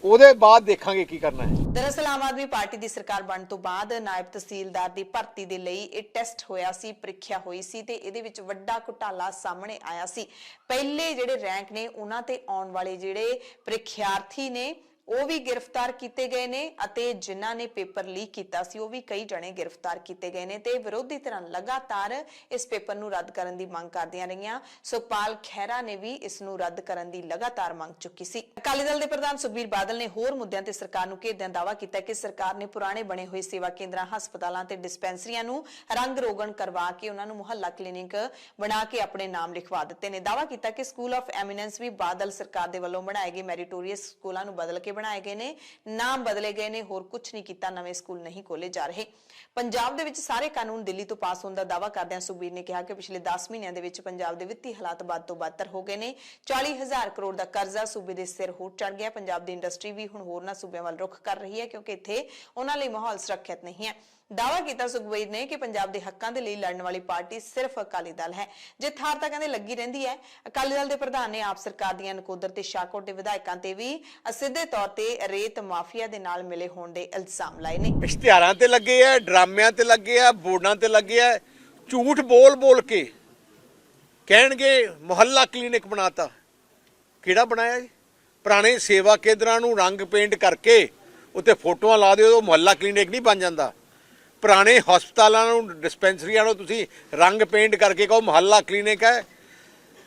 ਉਹਦੇ ਬਾਅਦ ਦੇਖਾਂਗੇ ਕੀ ਕਰਨਾ ਹੈ। ਦਰਅਸਲ ਆਮ ਆਦਮੀ ਪਾਰਟੀ ਦੀ ਸਰਕਾਰ ਬਣਨ ਤੋਂ ਬਾਅਦ ਨਾਇਬ ਤਹਿਸੀਲਦਾਰ ਦੀ ਭਰਤੀ ਦੇ ਲਈ ਇਹ ਟੈਸਟ ਹੋਇਆ ਸੀ, ਪ੍ਰੀਖਿਆ ਹੋਈ ਸੀ ਤੇ ਇਹਦੇ ਵਿੱਚ ਵੱਡਾ ਘੁਟਾਲਾ ਸਾਹਮਣੇ ਆਇਆ ਸੀ। ਪਹਿਲੇ ਜਿਹੜੇ ਰੈਂਕ ਨੇ ਉਹਨਾਂ ਤੇ ਆਉਣ ਵਾਲੇ ਜਿਹੜੇ ਪ੍ਰੀਖਿਆਰਥੀ ਨੇ ਉਹ ਵੀ ਗ੍ਰਿਫਤਾਰ ਕੀਤੇ ਗਏ ਨੇ ਅਤੇ ਜਿਨ੍ਹਾਂ ਨੇ ਪੇਪਰ ਲੀਕ ਕੀਤਾ ਸੀ ਉਹ ਵੀ ਕਈ ਜਣੇ ਗ੍ਰਿਫਤਾਰ ਕੀਤੇ ਗਏ ਨੇ ਤੇ ਵਿਰੋਧੀ ਧਿਰਾਂ ਲਗਾਤਾਰ ਇਸ ਪੇਪਰ ਨੂੰ ਰੱਦ ਕਰਨ ਦੀ ਮੰਗ ਕਰਦੀਆਂ ਰਹੀਆਂ। ਸੁਖਪਾਲ ਖਹਿਰਾ ਨੇ ਵੀ ਇਸ ਨੂੰ ਰੱਦ ਕਰਨ ਦੀ ਲਗਾਤਾਰ ਮੰਗ ਚੁੱਕੀ ਸੀ। ਅਕਾਲੀ ਦਲ ਦੇ ਪ੍ਰਧਾਨ ਸੁਖਬੀਰ ਬਾਦਲ ਨੇ ਹੋਰ ਮੁੱਦਿਆਂ ਤੇ ਸਰਕਾਰ ਨੂੰ ਘੇਰਦਿਆਂ ਦਾਅਵਾ ਕੀਤਾ ਕਿ ਸਰਕਾਰ ਨੇ ਪੁਰਾਣੇ ਬਣੇ ਹੋਏ ਸੇਵਾ ਕੇਂਦਰਾਂ, ਹਸਪਤਾਲਾਂ ਤੇ ਡਿਸਪੈਂਸਰੀਆਂ ਨੂੰ ਰੰਗ ਰੋਗਨ ਕਰਵਾ ਕੇ ਉਹਨਾਂ ਨੂੰ ਮੁਹੱਲਾ ਕਲੀਨਿਕ ਬਣਾ ਕੇ ਆਪਣੇ ਨਾਮ ਲਿਖਵਾ ਦਿੱਤੇ ਨੇ। ਦਾਅਵਾ ਕੀਤਾ ਕਿ ਸਕੂਲ ਆਫ ਐਮੀਨੈਂਸ ਵੀ ਬਾਦਲ ਸਰਕਾਰ ਦੇ ਵੱਲੋਂ ਬਣਾਏ ਗਏ ਮੈਰੀਟੋਰੀਅਸ ਸਕੂਲਾਂ ਨੂੰ ਬਦਲ ਕੇ ਬਣਾਏ ਗਏ ਨੇ, ਨਾਮ ਬਦਲੇ ਗਏ ਨੇ, ਹੋਰ ਕੁਝ ਨਹੀਂ ਕੀਤਾ, ਨਵੇਂ ਸਕੂਲ ਨਹੀਂ ਖੋਲੇ ਜਾ ਰਹੇ। ਪੰਜਾਬ ਦੇ ਵਿੱਚ ਸਾਰੇ ਕਾਨੂੰਨ ਦਿੱਲੀ ਤੋਂ ਪਾਸ ਹੋਣ ਦਾ ਦਾਅਵਾ ਕਰਦਿਆਂ ਸੁਖਬੀਰ ਨੇ ਕਿਹਾ ਕਿ ਪਿਛਲੇ 10 ਮਹੀਨਿਆਂ ਦੇ ਵਿੱਚ ਪੰਜਾਬ ਦੇ ਵਿੱਤੀ ਹਾਲਾਤ ਵੱਧ ਤੋਂ ਬਦਤਰ ਹੋ ਗਏ ਨੇ। 40,000 ਕਰੋੜ ਦਾ ਕਰਜ਼ਾ ਸੂਬੇ ਦੇ ਸਿਰ ਹੋਰ ਚੜ ਗਿਆ। ਪੰਜਾਬ ਦੀ ਇੰਡਸਟਰੀ ਵੀ ਹੁਣ ਹੋਰਨਾਂ ਸੂਬਿਆਂ ਵੱਲ ਰੁਖ ਕਰ ਰਹੀ ਹੈ ਕਿਉਂਕਿ ਇੱਥੇ ਉਹਨਾਂ ਲਈ ਮਾਹੌਲ ਸੁਰੱਖਿਅਤ ਨਹੀਂ ਹੈ। ਦਾਅਵਾ ਕੀਤਾ ਸੁਖਬੀਰ ਨੇ ਕਿ ਪੰਜਾਬ ਦੇ ਹੱਕਾਂ ਦੇ ਲਈ ਲੜਨ ਵਾਲੀ ਪਾਰਟੀ ਸਿਰਫ ਅਕਾਲੀ ਦਲ ਹੈ। ਜੇ ਥਾਰ ਤਾਂ ਕਹਿੰਦੇ ਲੱਗੀ ਰਹਿੰਦੀ ਹੈ। ਅਕਾਲੀ ਦਲ ਦੇ ਪ੍ਰਧਾਨ ਨੇ ਆਪ ਸਰਕਾਰ ਦੀਆਂ ਨਕੋਦਰ ਤੇ ਸ਼ਾਹਕੋਟ ਦੇ ਵਿਧਾਇਕਾਂ ਤੇ ਵੀ ਸਿੱਧੇ ਤੌਰ ਤੇ ਰੇਤ ਮਾਫੀਆ ਦੇ ਨਾਲ ਮਿਲੇ ਹੋਣ ਦੇ ਇਲਜ਼ਾਮ ਲਾਏ ਨੇ। ਇਸ਼ਤਿਹਾਰਾਂ ਤੇ ਲੱਗੇ ਆ, ਡਰਾਮਿਆਂ ਤੇ ਲੱਗੇ ਆ, ਬੋਰਡਾਂ ਤੇ ਲੱਗੇ ਆ, ਝੂਠ ਬੋਲ ਕੇ ਕਹਿਣਗੇ ਮੁਹੱਲਾ ਕਲੀਨਿਕ ਬਣਾਤਾ। ਕਿਹੜਾ ਬਣਾਇਆ ਜੀ? ਪੁਰਾਣੇ ਸੇਵਾ ਕੇਂਦਰਾਂ ਨੂੰ ਰੰਗ ਪੇਂਟ ਕਰਕੇ ਉੱਤੇ ਫੋਟੋਆਂ ਲਾ ਦਿਓ, ਉਹ ਮੁਹੱਲਾ ਕਲੀਨਿਕ ਨਹੀਂ ਬਣ ਜਾਂਦਾ। ਪੁਰਾਣੇ ਹਸਪਤਾਲਾਂ ਨੂੰ, ਡਿਸਪੈਂਸਰੀਆਂ ਨੂੰ ਤੁਸੀਂ ਰੰਗ ਪੇਂਟ ਕਰਕੇ ਕਹੋ ਮੁਹੱਲਾ ਕਲੀਨਿਕ ਹੈ,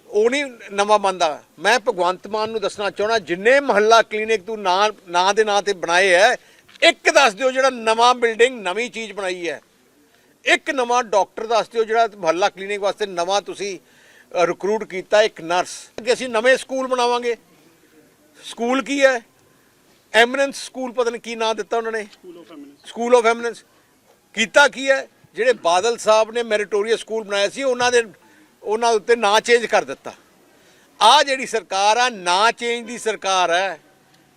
ਉਹ ਨਹੀਂ ਨਵਾਂ ਬਣਦਾ। ਮੈਂ ਭਗਵੰਤ ਮਾਨ ਨੂੰ ਦੱਸਣਾ ਚਾਹਣਾ, ਜਿੰਨੇ ਮੁਹੱਲਾ ਕਲੀਨਿਕ ਤੂੰ ਨਾਂ ਦੇ ਨਾਂ ਤੇ ਬਣਾਏ ਹੈ, ਇੱਕ ਦੱਸ ਦਿਓ ਜਿਹੜਾ ਨਵਾਂ ਬਿਲਡਿੰਗ ਨਵੀਂ ਚੀਜ਼ ਬਣਾਈ ਹੈ। ਇੱਕ ਨਵਾਂ ਡਾਕਟਰ ਦੱਸ ਦਿਓ ਜਿਹੜਾ ਮੁਹੱਲਾ ਕਲੀਨਿਕ ਵਾਸਤੇ ਨਵਾਂ ਤੁਸੀਂ ਰਿਕਰੂਟ ਕੀਤਾ, ਇੱਕ ਨਰਸ। ਕਿ ਅਸੀਂ ਨਵੇਂ ਸਕੂਲ ਬਣਾਵਾਂਗੇ। ਸਕੂਲ ਕੀ ਹੈ? ਐਮੀਨੈਂਸ ਸਕੂਲ, ਪਤਾ ਨਹੀਂ ਕੀ ਨਾਂ ਦਿੱਤਾ ਉਹਨਾਂ ਨੇ, ਸਕੂਲ ਆਫ ਐਮੀਨੈਂਸ। ਕੀਤਾ ਕੀ ਹੈ? ਜਿਹੜੇ ਬਾਦਲ ਸਾਹਿਬ ਨੇ ਮੈਰੀਟੋਰੀਅਸ ਸਕੂਲ ਬਣਾਏ ਸੀ ਉਹਨਾਂ ਉੱਤੇ ਨਾਂ ਚੇਂਜ ਕਰ ਦਿੱਤਾ। ਆਹ ਜਿਹੜੀ ਸਰਕਾਰ ਆ, ਨਾਂ ਚੇਂਜ ਦੀ ਸਰਕਾਰ ਹੈ,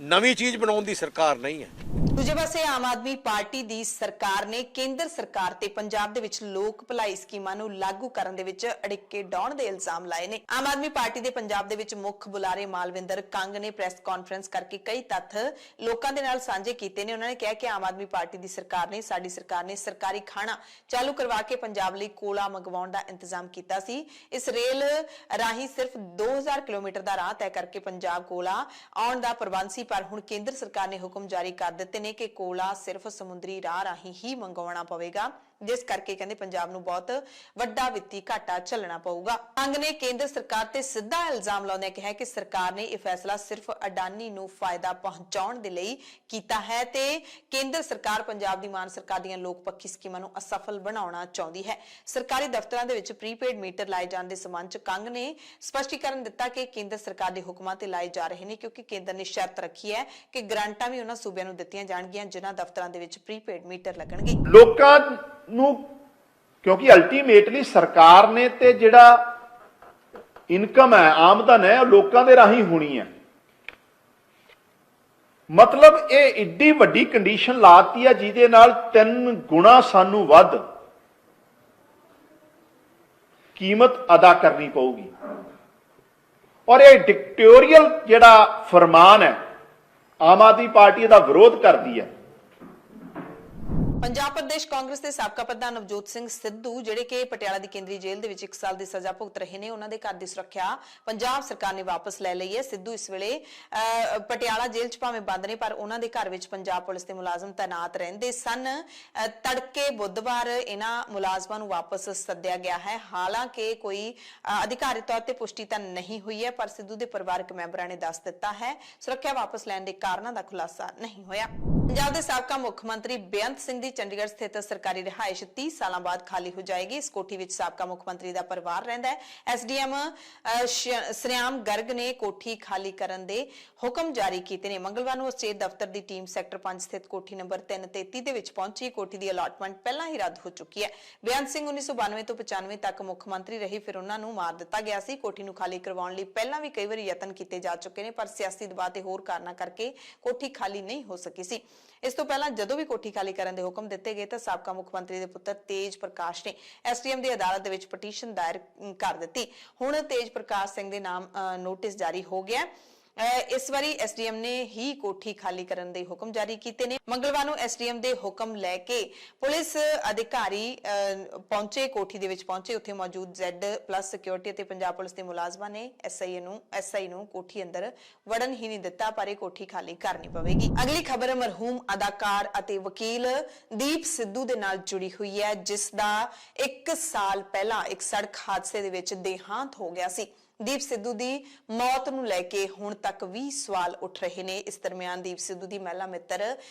ਨਵੀਂ ਚੀਜ਼ ਬਣਾਉਣ ਦੀ ਸਰਕਾਰ ਨਹੀਂ ਹੈ। ਦੂਜੇ ਪਾਸੇ ਆਮ ਆਦਮੀ ਪਾਰਟੀ ਦੀ ਸਰਕਾਰ ਨੇ ਕੇਂਦਰ ਸਰਕਾਰ ਤੇ ਪੰਜਾਬ ਦੇ ਵਿੱਚ ਲੋਕ ਭਲਾਈ ਸਕੀਮਾਂ ਨੂੰ ਲਾਗੂ ਕਰਨ ਦੇ ਵਿੱਚ ਅੜਿੱਕੇ ਡਾਉਣ ਦੇ ਇਲਜ਼ਾਮ ਲਾਏ ਨੇ। ਆਮ ਆਦਮੀ ਪਾਰਟੀ ਦੇ ਪੰਜਾਬ ਦੇ ਵਿੱਚ ਮੁੱਖ ਬੁਲਾਰੇ ਮਾਲਵਿੰਦਰ ਕੰਗ ਨੇ ਪ੍ਰੈਸ ਕਾਨਫਰੰਸ ਕਰਕੇ ਕਈ ਤੱਥ ਲੋਕਾਂ ਦੇ ਨਾਲ ਸਾਂਝੇ ਕੀਤੇ ਨੇ। ਉਹਨਾਂ ਨੇ ਕਿਹਾ ਕਿ ਆਮ ਆਦਮੀ ਪਾਰਟੀ ਦੀ ਸਰਕਾਰ ਨੇ, ਸਾਡੀ ਸਰਕਾਰ ਨੇ ਸਰਕਾਰੀ ਖਾਣਾ ਚਾਲੂ ਕਰਵਾ ਕੇ ਪੰਜਾਬ ਲਈ ਕੋਲਾ ਮੰਗਵਾਉਣ ਦਾ ਇੰਤਜ਼ਾਮ ਕੀਤਾ ਸੀ। ਇਸ ਰੇਲ ਰਾਹੀਂ ਸਿਰਫ 2000 ਕਿਲੋਮੀਟਰ ਦਾ ਰਾਹ ਤੈਅ ਕਰਕੇ ਪੰਜਾਬ ਕੋਲਾ ਆਉਣ ਦਾ ਪ੍ਰਬੰਧ ਸੀ, ਪਰ ਹੁਣ ਕੇਂਦਰ ਸਰਕਾਰ ਨੇ ਹੁਕਮ ਜਾਰੀ ਕਰ ਦਿੱਤੇ ਨੇ ਕਿ ਕੋਲਾ ਸਿਰਫ ਸਮੁੰਦਰੀ ਰਾਹ ਰਾਹੀਂ ਹੀ ਮੰਗਵਾਉਣਾ ਪਵੇਗਾ, ਜਿਸ ਕਰਕੇ ਕਹਿੰਦੇ ਪੰਜਾਬ ਨੂੰ ਬਹੁਤ ਵੱਡਾ ਵਿੱਤੀ ਘਾਟਾ ਝੱਲਣਾ ਪਊਗਾ। ਕੰਗ ਨੇ ਕੇਂਦਰ ਸਰਕਾਰ ਤੇ ਸਿੱਧਾ ਇਲਜ਼ਾਮ ਲਾਉਂਦਿਆਂ ਕਿਹਾ ਕਿ ਸਰਕਾਰ ਨੇ ਇਹ ਫੈਸਲਾ ਸਿਰਫ ਅਡਾਨੀ ਨੂੰ ਫਾਇਦਾ ਪਹੁੰਚਾਉਣ ਦੇ ਲਈ ਕੀਤਾ ਹੈ ਤੇ ਕੇਂਦਰ ਸਰਕਾਰ ਪੰਜਾਬ ਦੀ ਮਾਨ ਸਰਕਾਰ ਦੀਆਂ ਲੋਕ ਪੱਖੀ ਸਕੀਮਾਂ ਨੂੰ ਅਸਫਲ ਬਣਾਉਣਾ ਚਾਹੁੰਦੀ ਹੈ। ਸਰਕਾਰੀ ਦਫ਼ਤਰਾਂ ਦੇ ਵਿੱਚ ਪ੍ਰੀਪੇਡ ਮੀਟਰ ਲਾਏ ਜਾਣ ਦੇ ਸੰਬੰਧ ਚ ਕੰਗ ਨੇ ਸਪਸ਼ਟੀਕਰਨ ਦਿੱਤਾ ਕਿ ਕੇਂਦਰ ਸਰਕਾਰ ਦੇ ਹੁਕਮਾਂ ਤੇ ਲਾਏ ਜਾ ਰਹੇ ਨੇ, ਕਿਉਂਕਿ ਕੇਂਦਰ ਨੇ ਸ਼ਰਤ ਰੱਖੀ ਹੈ ਕਿ ਗ੍ਰਾਂਟਾਂ ਵੀ ਉਹਨਾਂ ਸੂਬਿਆਂ ਨੂੰ ਦਿੱਤੀਆਂ ਜਾਣਗੀਆਂ ਜਿਨ੍ਹਾਂ ਦਫ਼ਤਰਾਂ ਦੇ ਵਿੱਚ ਪ੍ਰੀਪੇਡ ਮੀਟਰ ਲੱਗਣਗੇ। ਲੋਕਾਂ ਨੂੰ, ਕਿਉਂਕਿ ਅਲਟੀਮੇਟਲੀ ਸਰਕਾਰ ਨੇ ਤੇ ਜਿਹੜਾ ਇਨਕਮ ਹੈ, ਆਮਦਨ ਹੈ, ਉਹ ਲੋਕਾਂ ਦੇ ਰਾਹੀਂ ਹੋਣੀ ਹੈ। ਮਤਲਬ ਇਹ ਏਡੀ ਵੱਡੀ ਕੰਡੀਸ਼ਨ ਲਾਤੀ ਹੈ ਜਿਹਦੇ ਨਾਲ 3 ਗੁਣਾ ਸਾਨੂੰ ਵੱਧ ਕੀਮਤ ਅਦਾ ਕਰਨੀ ਪਊਗੀ। ਔਰ ਇਹ ਡਿਕਟੇਟੋਰੀਅਲ ਜਿਹੜਾ ਫਰਮਾਨ ਹੈ, ਆਮ ਆਦਮੀ ਪਾਰਟੀ ਇਹਦਾ ਵਿਰੋਧ ਕਰਦੀ ਹੈ। ਪੰਜਾਬ ਪ੍ਰਦੇਸ਼ ਕਾਂਗਰਸ ਦੇ ਸਾਬਕਾ ਪ੍ਰਧਾਨ ਨਵਜੋਤ ਸਿੰਘ ਸਿੱਧੂ, ਜਿਹੜੇ ਕਿ ਪਟਿਆਲਾ ਦੀ ਕੇਂਦਰੀ ਜੇਲ੍ਹ ਦੇ ਵਿੱਚ 1 ਸਾਲ ਦੀ ਸਜ਼ਾ ਭੁਗਤ ਰਹੇ ਨੇ, ਉਹਨਾਂ ਦੇ ਘਰ ਦੀ ਸੁਰੱਖਿਆ ਪੰਜਾਬ ਸਰਕਾਰ ਨੇ ਵਾਪਸ ਲੈ ਲਈ ਹੈ। ਸਿੱਧੂ ਇਸ ਵੇਲੇ ਪਟਿਆਲਾ ਜੇਲ੍ਹ 'ਚ ਭਾਵੇਂ ਬੰਦ ਨੇ, ਪਰ ਉਹਨਾਂ ਦੇ ਘਰ ਵਿੱਚ ਪੰਜਾਬ ਪੁਲਿਸ ਦੇ ਮੁਲਾਜ਼ਮ ਤਾਇਨਾਤ ਰਹਿੰਦੇ ਸਨ। ਤੜਕੇ ਬੁੱਧਵਾਰ ਇਹਨਾਂ ਮੁਲਾਜ਼ਮਾਂ ਨੂੰ ਵਾਪਸ ਸੱਦਿਆ ਗਿਆ ਹੈ। ਹਾਲਾਂਕਿ ਕੋਈ ਅਧਿਕਾਰੀ ਤੌਰ ਤੇ ਪੁਸ਼ਟੀ ਤਾਂ ਨਹੀਂ ਹੋਈ ਹੈ, ਪਰ ਸਿੱਧੂ ਦੇ ਪਰਿਵਾਰਕ ਮੈਂਬਰਾਂ ਨੇ ਦੱਸ ਦਿੱਤਾ ਹੈ। ਸੁਰੱਖਿਆ ਵਾਪਸ ਲੈਣ ਦੇ ਕਾਰਨਾਂ ਦਾ ਖੁਲਾਸਾ ਨਹੀਂ ਹੋਇਆ। ਪੰਜਾਬ ਦੇ ਸਾਬਕਾ ਮੁੱਖ ਮੰਤਰੀ ਬੇਅੰਤ ਸਿੰਘ ਦੀ ਚੰਡੀਗੜ੍ਹ ਸਥਿਤ ਸਰਕਾਰੀ ਰਿਹਾਇਸ਼ 30 ਸਾਲਾਂ ਬਾਅਦ ਖਾਲੀ ਹੋ ਜਾਏਗੀ। ਇਸ ਕੋਠੀ ਵਿੱਚ ਸਾਬਕਾ ਮੁੱਖ ਮੰਤਰੀ ਦਾ ਪਰਿਵਾਰ ਰਹਿੰਦਾ ਹੈ। ਐਸਡੀਐਮ ਸ੍ਰਿਆਮ ਗਰਗ ਨੇ ਕੋਠੀ ਖਾਲੀ ਕਰਨ ਦੇ ਹੁਕਮ ਜਾਰੀ ਕੀਤੇ ਨੇ। ਮੰਗਲਵਾਰ ਨੂੰ ਸਟੇਟ ਦਫ਼ਤਰ ਦੀ ਟੀਮ ਸੈਕਟਰ 5 ਸਥਿਤ ਕੋਠੀ ਨੰਬਰ 333 ਦੇ ਵਿੱਚ ਪਹੁੰਚੀ। ਕੋਠੀ ਦੀ ਅਲਾਟਮੈਂਟ ਪਹਿਲਾਂ ਹੀ ਰੱਦ ਹੋ ਚੁੱਕੀ ਹੈ। ਬੇਅੰਤ ਸਿੰਘ 1992 ਤੋਂ 95 ਤੱਕ ਮੁੱਖ ਮੰਤਰੀ ਰਹੇ, ਫਿਰ ਉਹਨਾਂ ਨੂੰ ਮਾਰ ਦਿੱਤਾ ਗਿਆ ਸੀ। ਕੋਠੀ ਨੂੰ ਖਾਲੀ ਕਰਵਾਉਣ ਲਈ ਪਹਿਲਾਂ ਵੀ ਕਈ ਵਾਰੀ ਯਤਨ ਕੀਤੇ ਜਾ ਚੁੱਕੇ ਨੇ, ਪਰ ਸਿਆਸੀ ਦਬਾਅ ਤੇ ਹੋਰ ਕਾਰਨਾਂ ਕਰਕੇ ਕੋਠੀ ਖਾਲੀ ਨਹੀਂ ਹੋ ਸਕੀ ਸੀ। ਇਸ ਤੋਂ ਪਹਿਲਾਂ ਜਦੋਂ ਵੀ ਕੋਠੀ ਖਾਲੀ ਕਰਨ ਦੇ ਹੁਕਮ ਦਿੱਤੇ ਗਏ ਤਾਂ ਸਾਬਕਾ ਮੁੱਖ ਮੰਤਰੀ ਦੇ ਪੁੱਤਰ ਤੇਜ ਪ੍ਰਕਾਸ਼ ਨੇ ਐਸਡੀਐਮ ਦੀ ਅਦਾਲਤ ਦੇ ਵਿੱਚ ਪਟੀਸ਼ਨ ਦਾਇਰ ਕਰ ਦਿੱਤੀ। ਹੁਣ ਤੇਜ ਪ੍ਰਕਾਸ਼ ਸਿੰਘ ਦੇ ਨਾਮ ਨੋਟਿਸ ਜਾਰੀ ਹੋ ਗਿਆ। ਇਸ ਵਾਰੀ ਐਸਡੀਐਮ ਨੇ ਹੀ ਕੋਠੀ ਖਾਲੀ ਕਰਨ ਦੇ ਹੁਕਮ ਜਾਰੀ ਕੀਤੇ ਨੇ। ਮੰਗਲਵਾਰ ਨੂੰ ਐਸਡੀਐਮ ਦੇ ਹੁਕਮ ਲੈ ਕੇ ਪੁਲਿਸ ਅਧਿਕਾਰੀ ਪਹੁੰਚੇ, ਕੋਠੀ ਦੇ ਵਿੱਚ ਪਹੁੰਚੇ। ਉੱਥੇ ਮੌਜੂਦ Z+ ਸਿਕਿਉਰਿਟੀ ਅਤੇ ਪੰਜਾਬ ਪੁਲਿਸ ਦੇ ਮੁਲਾਜ਼ਮਾਂ ਨੇ ਐਸਆਈ ਨੂੰ ਕੋਠੀ ਅੰਦਰ ਵੜਨ ਹੀ ਨਹੀਂ ਦਿੱਤਾ, ਪਰ ਇਹ ਕੋਠੀ ਖਾਲੀ ਕਰਨੀ ਪਵੇਗੀ। ਅਗਲੀ ਖਬਰ ਮਰਹੂਮ ਅਦਾਕਾਰ ਅਤੇ ਵਕੀਲ ਦੀਪ ਸਿੱਧੂ ਦੇ ਨਾਲ ਜੁੜੀ ਹੋਈ ਹੈ, ਜਿਸ ਦਾ 1 ਸਾਲ ਪਹਿਲਾਂ ਇੱਕ ਸੜਕ ਹਾਦਸੇ ਦੇ ਵਿੱਚ ਦੇਹਾਂਤ ਹੋ ਗਿਆ ਸੀ। ਦੀਪ ਸਿੱਧੂ ਦੀ ਮੌਤ ਨੂੰ ਲੈ ਕੇ ਹੁਣ ਤੱਕ ਵੀ ਸਵਾਲ ਉੱਠ ਰਹੇ ਨੇ। ਇਸ ਦਰਮਿਆਨ ਦੀਪ ਸਿੱਧੂ ਦੀ ਮਹਿਲਾ ਮਿੱਤਰ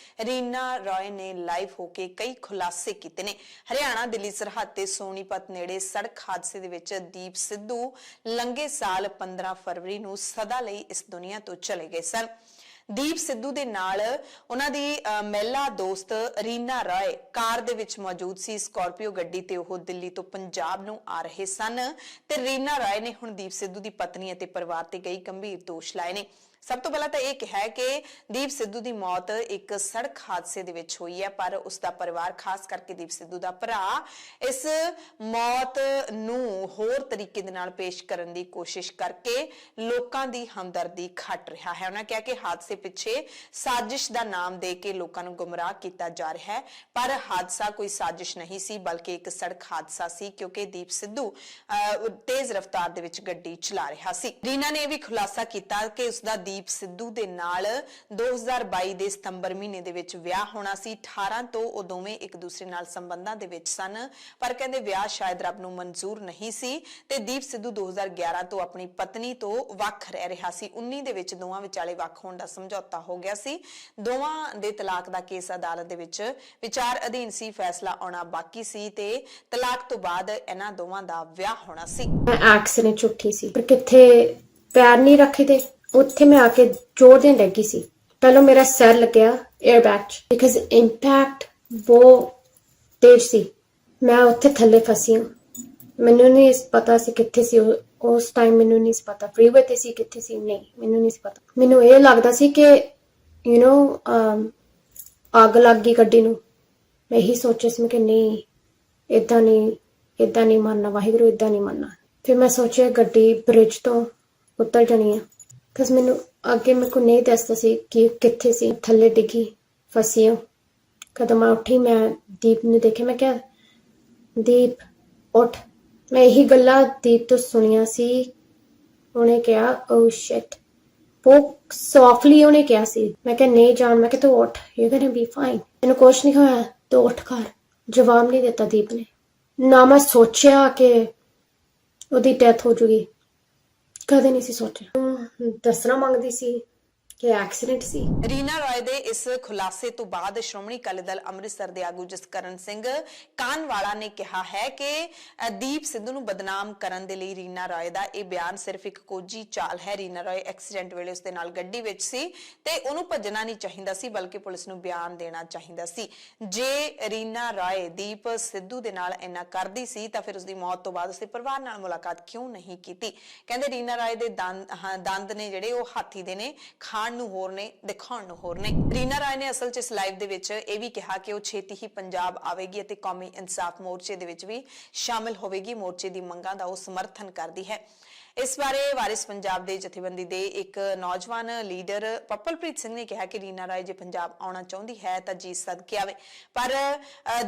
ਰੀਨਾ ਰਾਏ ਨੇ ਲਾਈਵ ਹੋ ਕੇ ਕਈ ਖੁਲਾਸੇ ਕੀਤੇ ਨੇ। ਹਰਿਆਣਾ ਦਿੱਲੀ ਸਰਹੱਦ ਤੇ ਸੋਨੀਪਤ ਨੇੜੇ ਸੜਕ ਹਾਦਸੇ ਦੇ ਵਿੱਚ ਦੀਪ ਸਿੱਧੂ ਲੰਘੇ ਸਾਲ 15 ਫਰਵਰੀ ਨੂੰ ਸਦਾ ਲਈ ਇਸ ਦੁਨੀਆ ਤੋਂ ਚਲੇ ਗਏ ਸਨ। ਦੀਪ ਸਿੱਧੂ ਦੇ ਨਾਲ ਉਹਨਾਂ ਦੀ ਮਹਿਲਾ ਦੋਸਤ ਰੀਨਾ ਰਾਏ ਕਾਰ ਦੇ ਵਿੱਚ ਮੌਜੂਦ ਸੀ। ਸਕਾਰਪੀਓ ਗੱਡੀ ਤੇ ਉਹ ਦਿੱਲੀ ਤੋਂ ਪੰਜਾਬ ਨੂੰ ਆ ਰਹੇ ਸਨ ਤੇ ਰੀਨਾ ਰਾਏ ਨੇ ਹੁਣ ਦੀਪ ਸਿੱਧੂ ਦੀ ਪਤਨੀ ਅਤੇ ਪਰਿਵਾਰ ਤੇ ਕਈ ਗੰਭੀਰ ਦੋਸ਼ ਲਾਏ ਨੇ। ਸਭ ਤੋਂ ਪਹਿਲਾਂ ਤਾਂ ਇਹ ਕਿਹਾ ਹੈ ਕਿ ਦੀਪ ਸਿੱਧੂ ਦੀ ਮੌਤ ਇੱਕ ਸੜਕ ਹਾਦਸੇ ਦੇ ਵਿੱਚ ਹੋਈ ਹੈ, ਪਰ ਉਸ ਦਾ ਪਰਿਵਾਰ, ਖਾਸ ਕਰਕੇ ਦੀਪ ਸਿੱਧੂ ਦਾ ਭਰਾ, ਇਸ ਮੌਤ ਨੂੰ ਹੋਰ ਤਰੀਕੇ ਦੇ ਨਾਲ ਪੇਸ਼ ਕਰਨ ਦੀ ਕੋਸ਼ਿਸ਼ ਕਰਕੇ ਲੋਕਾਂ ਦੀ ਹਮਦਰਦੀ ਖੱਟ ਰਿਹਾ ਹੈ। ਉਹਨਾਂ ਕਿਹਾ ਕਿ ਹਾਦਸੇ ਪਿੱਛੇ ਸਾਜ਼ਿਸ਼ ਦਾ ਨਾਮ ਦੇ ਕੇ ਲੋਕਾਂ ਨੂੰ ਗੁੰਮਰਾਹ ਕੀਤਾ ਜਾ ਰਿਹਾ ਹੈ, ਪਰ ਹਾਦਸਾ ਕੋਈ ਸਾਜ਼ਿਸ਼ ਨਹੀਂ ਸੀ, ਬਲਕਿ ਇੱਕ ਸੜਕ ਹਾਦਸਾ ਸੀ, ਕਿਉਂਕਿ ਦੀਪ ਸਿੱਧੂ ਤੇਜ਼ ਰਫ਼ਤਾਰ ਦੇ ਵਿੱਚ ਗੱਡੀ ਚਲਾ ਰਿਹਾ ਸੀ। ਰੀਨਾ ਨੇ ਇਹ ਵੀ ਖੁਲਾਸਾ ਕੀਤਾ ਕਿ ਉਸ ਦਾ ਦੀਪ ਸਿੱਧੂ ਦੇ ਨਾਲ 2022 ਦੇ ਸਤੰਬਰ ਮਹੀਨੇ ਦੇ ਵਿੱਚ ਵਿਆਹ ਹੋਣਾ ਸੀ। 18 ਤੋਂ ਉਹ ਦੋਵੇਂ ਇੱਕ ਦੂਸਰੇ ਨਾਲ ਸੰਬੰਧਾਂ ਦੇ ਵਿੱਚ ਸਨ, ਪਰ ਕਹਿੰਦੇ ਵਿਆਹ ਸ਼ਾਇਦ ਰੱਬ ਨੂੰ ਮਨਜ਼ੂਰ ਨਹੀਂ ਸੀ ਤੇ ਦੀਪ ਸਿੱਧੂ 2011 ਤੋਂ ਆਪਣੀ ਪਤਨੀ ਤੋਂ ਵੱਖ ਰਹਿ ਰਿਹਾ ਸੀ। 19 ਦੇ ਵਿੱਚ ਦੋਵਾਂ ਵਿਚਾਲੇ ਵੱਖ ਹੋਣ ਦਾ ਸਮਝੌਤਾ ਹੋ ਗਿਆ ਸੀ। ਦੋਵਾਂ ਦੇ ਤਲਾਕ ਦਾ ਕੇਸ ਅਦਾਲਤ ਦੇ ਵਿੱਚ ਵਿਚਾਰ ਅਧੀਨ ਸੀ, ਫੈਸਲਾ ਆਉਣਾ ਬਾਕੀ ਸੀ ਤੇ ਤਲਾਕ ਤੋਂ ਬਾਅਦ ਇਹਨਾਂ ਦੋਵਾਂ ਦਾ ਵਿਆਹ ਹੋਣਾ ਸੀ। ਐਕਸੀਡੈਂਟ ਉੱਠੀ ਸੀ, ਪਰ ਕਿੱਥੇ ਪੈਰ ਨਹੀਂ ਰੱਖੇ ਤੇ ਉੱਥੇ ਮੈਂ ਆ ਕੇ ਜ਼ੋਰ ਦੇਣ ਲੱਗੀ ਸੀ। ਪਹਿਲਾਂ ਮੇਰਾ ਸਿਰ ਲੱਗਿਆ 에ਅਰਬੈਗ 'ਚ, ਬਿਕਾਜ਼ ਇੰਪੈਕਟ ਬਹੁਤ ਤੇਜ਼ ਸੀ। ਮੈਂ ਉੱਥੇ ਥੱਲੇ ਫਸੀ ਹਾਂ। ਮੈਨੂੰ ਨਹੀਂ ਪਤਾ ਸੀ ਕਿੱਥੇ ਸੀ ਉਸ ਟਾਈਮ, ਮੈਨੂੰ ਨਹੀਂ ਪਤਾ ਫ੍ਰੀਵੇ ਤੇ ਸੀ ਕਿੱਥੇ ਸੀ, ਨਹੀਂ ਮੈਨੂੰ ਨਹੀਂ ਪਤਾ। ਮੈਨੂੰ ਇਹ ਲੱਗਦਾ ਸੀ ਕਿ ਅੱਗ ਲੱਗ ਗਈ ਗੱਡੀ ਨੂੰ। ਮੈਂ ਇਹੀ ਸੋਚਿਆ ਸੀ ਕਿ ਨਹੀਂ, ਏਦਾਂ ਨਹੀਂ ਮੰਨਣਾ, ਵਾਹਿਗੁਰੂ ਏਦਾਂ ਨਹੀਂ ਮੰਨਣਾ। ਫਿਰ ਮੈਂ ਸੋਚਿਆ ਗੱਡੀ ਬ੍ਰਿਜ ਤੋਂ ਉਤਰ ਜਾਣੀ ਆ, ਬਿਕਾਜ਼ ਮੈਨੂੰ ਅੱਗੇ ਮੇਰੇ ਕੋਲ ਨਹੀਂ ਦੱਸਦਾ ਸੀ ਕਿ ਕਿੱਥੇ ਸੀ। ਥੱਲੇ ਡਿੱਗੀ, ਫਸੀ ਹਾਂ। ਕਦੋਂ ਮੈਂ ਉੱਠੀ, ਮੈਂ ਦੀਪ ਨੂੰ ਦੇਖਿਆ, ਮੈਂ ਕਿਹਾ ਦੀਪ ਉੱਠ। ਮੈਂ ਇਹੀ ਗੱਲਾਂ ਦੀਪ ਤੋਂ ਸੁਣੀਆਂ ਸੀ। ਉਹਨੇ ਕਿਹਾ ਓ ਸ਼ਿਟ, ਬਹੁਤ ਸੌਫਟਲੀ ਉਹਨੇ ਕਿਹਾ ਸੀ। ਮੈਂ ਕਿਹਾ ਨਹੀਂ ਜਾਨ, ਮੈਂ ਕਿਹਾ ਤੂੰ ਉੱਠ, you going to be fine, ਤੈਨੂੰ ਕੁਛ ਨਹੀਂ ਹੋਇਆ, ਤੂੰ ਉੱਠ ਕਰ। ਜਵਾਬ ਨਹੀਂ ਦਿੱਤਾ ਦੀਪ ਨੇ। ਨਾ ਮੈਂ ਸੋਚਿਆ ਕਿ ਉਹਦੀ ਡੈਥ ਹੋ ਜੂਗੀ, ਕਦੇ ਨਹੀਂ ਸੀ ਸੋਚਿਆ। ਦੱਸਣਾ ਮੰਗਦੀ ਸੀ ਕਿ ਐਕਸੀਡੈਂਟ ਸੀ। ਰੀਨਾ ਰਾਏ ਦੇ ਇਸ ਖੁਲਾਸੇ ਤੋਂ ਬਾਅਦ ਸ਼੍ਰੋਮਣੀ ਅਕਾਲੀ ਦਲ ਅੰਮ੍ਰਿਤਸਰ ਦੇ ਆਗੂ ਜਸਕਰਨ ਸਿੰਘ ਕਾਨਵਾਲਾ ਨੇ ਕਿਹਾ ਹੈ ਕਿ ਦੀਪ ਸਿੱਧੂ ਨੂੰ ਬਦਨਾਮ ਕਰਨ ਦੇ ਲਈ ਰੀਨਾ ਰਾਏ ਦਾ ਇਹ ਬਿਆਨ ਸਿਰਫ ਇੱਕ ਕੋਝੀ ਚਾਲ ਹੈ। ਰੀਨਾ ਰਾਏ ਐਕਸੀਡੈਂਟ ਵੇਲੇ ਉਸਦੇ ਨਾਲ ਗੱਡੀ ਵਿੱਚ ਸੀ ਤੇ ਉਹਨੂੰ ਭੱਜਣਾ ਨਹੀਂ ਚਾਹੀਦਾ ਸੀ, ਬਲਕਿ ਪੁਲਿਸ ਨੂੰ ਬਿਆਨ ਦੇਣਾ ਚਾਹੀਦਾ ਸੀ। ਜੇ ਰੀਨਾ ਰਾਏ ਦੀਪ ਸਿੱਧੂ ਦੇ ਨਾਲ ਇੰਨਾ ਕਰਦੀ ਸੀ ਤਾਂ ਫਿਰ ਉਸਦੀ ਮੌਤ ਤੋਂ ਬਾਅਦ ਉਸਦੇ ਪਰਿਵਾਰ ਨਾਲ ਮੁਲਾਕਾਤ ਕਿਉਂ ਨਹੀਂ ਕੀਤੀ। ਕਹਿੰਦੇ ਰੀਨਾ ਰਾਏ ਦੇ ਦੰਦ ਨੇ ਜਿਹੜੇ ਉਹ ਹਾਥੀ ਦੇ ਨੇ, ਨੂੰ ਹੋਰ ਨੇ, ਦਿਖਾਉਣ ਨੂੰ ਹੋਰ ਨੇ। ਰੀਨਾ ਰਾਏ ਨੇ ਅਸਲ 'ਚ ਇਸ ਲਾਈਵ ਦੇ ਵਿੱਚ ਇਹ ਵੀ ਕਿਹਾ ਕਿ ਉਹ ਛੇਤੀ ਹੀ ਪੰਜਾਬ ਆਵੇਗੀ ਅਤੇ ਕੌਮੀ ਇਨਸਾਫ ਮੋਰਚੇ ਦੇ ਵਿੱਚ ਵੀ ਸ਼ਾਮਿਲ ਹੋਵੇਗੀ। ਮੋਰਚੇ ਦੀ ਮੰਗਾਂ ਦਾ ਉਹ ਸਮਰਥਨ ਕਰਦੀ ਹੈ। ਇਸ ਬਾਰੇ ਵਾਰਿਸ ਪੰਜਾਬ ਦੇ ਜਥੇਬੰਦੀ ਦੇ ਇੱਕ ਨੌਜਵਾਨ ਲੀਡਰ ਪੱਪਲਪ੍ਰੀਤ ਸਿੰਘ ਨੇ ਕਿਹਾ ਕਿ ਰੀਨਾ ਰਾਏ ਜੇ ਪੰਜਾਬ ਆਉਣਾ ਚਾਹੁੰਦੀ ਹੈ ਤਾਂ ਜੀ ਸਦਕੇ ਆਵੇ, ਪਰ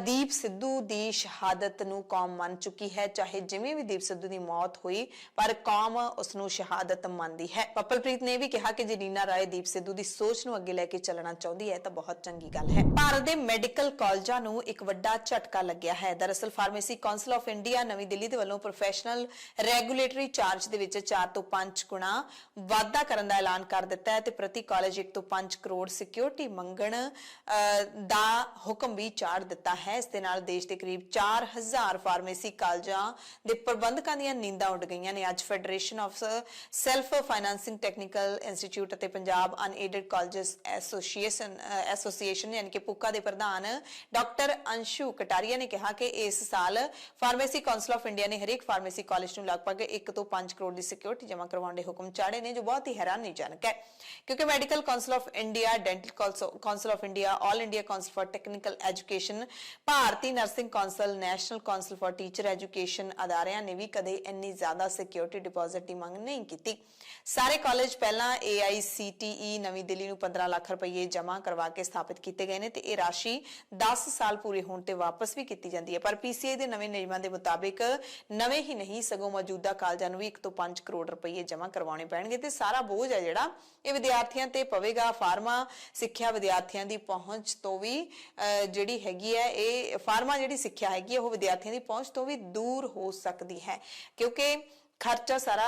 ਦੀਪ ਸਿੱਧੂ ਦੀ ਸ਼ਹਾਦਤ ਨੂੰ ਕੌਮ ਮੰਨ ਚੁੱਕੀ ਹੈ। ਚਾਹੇ ਜਿਵੇਂ ਵੀ ਦੀਪ ਸਿੱਧੂ ਦੀ ਮੌਤ ਹੋਈ, ਪਰ ਕੌਮ ਉਸ ਨੂੰ ਸ਼ਹਾਦਤ ਮੰਨਦੀ ਹੈ। ਪੱਪਲਪ੍ਰੀਤ ਨੇ ਵੀ ਕਿਹਾ ਕਿ ਜੇ ਰੀਨਾ ਰਾਏ ਦੀਪ ਸਿੱਧੂ ਦੀ ਸੋਚ ਨੂੰ ਅੱਗੇ ਲੈ ਕੇ ਚੱਲਣਾ ਚਾਹੁੰਦੀ ਹੈ ਤਾਂ ਬਹੁਤ ਚੰਗੀ ਗੱਲ ਹੈ। ਭਾਰਤ ਦੇ ਮੈਡੀਕਲ ਕਾਲਜਾਂ ਨੂੰ ਇੱਕ ਵੱਡਾ ਝਟਕਾ ਲੱਗਿਆ ਹੈ। ਦਰਅਸਲ ਫਾਰਮੇਸੀ ਕਾਉਂਸਲ ਆਫ ਇੰਡੀਆ ਨਵੀਂ ਦਿੱਲੀ ਦੇ ਵੱਲੋਂ ਪ੍ਰੋਫੈਸ਼ਨਲ ਰੈਗੂਲੇਟਰੀ ਚਾਰਜ ਵਿੱਚ 4 ਤੋਂ 5 ਗੁਣਾ ਵਾਧਾ ਕਰਨ ਦਾ ਐਲਾਨ ਕਰ ਦਿੱਤਾ ਹੈ ਤੇ ਪ੍ਰਤੀ ਕਾਲਜ 1 ਤੋਂ 5 ਕਰੋੜ ਸਿਕਿਉਰਿਟੀ ਮੰਗਣ ਦਾ ਹੁਕਮ ਵੀ ਚਾੜ ਦਿੱਤਾ ਹੈ। ਇਸ ਦੇ ਨਾਲ ਦੇਸ਼ ਦੇ ਕਰੀਬ 4000 ਫਾਰਮੇਸੀ ਕਾਲਜਾਂ ਦੇ ਪ੍ਰਬੰਧਕਾਂ ਦੀਆਂ ਨੀਂਦਾਂ ਉੱਡ ਗਈਆਂ ਨੇ। ਅੱਜ federation of self financing technical institute ਅਤੇ ਪੰਜਾਬ ਅਨਏਡਡ ਕਾਲਜਸ ਐਸੋਸੀਏਸ਼ਨ ਯਾਨੀ ਕਿ ਪੁੱਕਾ ਦੇ ਪ੍ਰਧਾਨ ਡਾਕਟਰ ਅੰਸ਼ੂ ਕਟਾਰੀਆ ਨੇ ਕਿਹਾ ਕਿ ਇਸ ਸਾਲ ਫਾਰਮੇਸੀ ਕਾਉਂਸਲ ਆਫ ਇੰਡੀਆ ਨੇ ਹਰੇਕ ਫਾਰਮੇਸੀ ਕਾਲਜ ਨੂੰ ਲਗਭਗ 1 ਤੋਂ 5 ਕਰੋੜ ਕਰੋੜ ਦੀ ਸਿਕਿਉਰਿਟੀ ਜਮ੍ਹਾਂ ਕਰਵਾਉਣ ਦੇ ਹੁਕਮ ਚਾੜੇ ਨੇ, ਜੋ ਬਹੁਤ ਹੀ ਹੈਰਾਨੀਜਨਕ ਹੈ ਕਿਉਂਕਿ medical council of India, dental council of India, all India council for technical education, ਭਾਰਤੀ nursing council, national council for teacher education ਅਦਾਰਿਆਂ ਨੇ ਵੀ ਕਦੇ ਇੰਨੀ ਜ਼ਿਆਦਾ ਸਿਕਿਉਰਿਟੀ ਡਿਪੋਜ਼ਿਟ ਦੀ ਮੰਗ ਨਹੀਂ ਕੀਤੀ। ਸਾਰੇ ਕਾਲਜ ਪਹਿਲਾਂ AICTE ਨਵੀਂ ਦਿੱਲੀ ਨੂੰ 15 ਲੱਖ ਰੁਪਏ ਜਮ੍ਹਾਂ ਕਰਵਾ ਕੇ ਸਥਾਪਿਤ ਕੀਤੇ ਗਏ ਨੇ ਤੇ ਇਹ ਰਾਸ਼ੀ 10 ਸਾਲ ਪੂਰੇ ਹੋਣ ਤੇ ਵਾਪਸ ਵੀ ਕੀਤੀ ਜਾਂਦੀ ਹੈ। ਪਰ PCI ਦੇ ਨਵੇਂ ਨਿਯਮਾਂ ਦੇ ਮੁਤਾਬਿਕ ਨਵੇਂ ਹੀ ਨਹੀਂ ਸਗੋਂ ਮੌਜੂਦਾ ਕਾਲਜਾਂ ਨੂੰ ਵੀ 1 ਤੋਂ 5 ਕਰੋੜ ਰੁਪਏ ਜਮ੍ਹਾਂ ਕਰਵਾਉਣੇ ਪੈਣਗੇ ਤੇ ਸਾਰਾ ਬੋਝ ਹੈ ਜਿਹੜਾ ਇਹ ਵਿਦਿਆਰਥੀਆਂ ਤੇ ਪਵੇਗਾ। ਫਾਰਮਾ ਸਿੱਖਿਆ ਵਿਦਿਆਰਥੀਆਂ ਦੀ ਪਹੁੰਚ ਤੋਂ ਵੀ ਜਿਹੜੀ ਹੈਗੀ ਹੈ, ਇਹ ਫਾਰਮਾ ਜਿਹੜੀ ਸਿੱਖਿਆ ਹੈਗੀ ਉਹ ਵਿਦਿਆਰਥੀਆਂ ਦੀ ਪਹੁੰਚ ਤੋਂ ਵੀ ਦੂਰ ਹੋ ਸਕਦੀ ਹੈ ਕਿਉਂਕਿ ਖਰਚਾ ਸਾਰਾ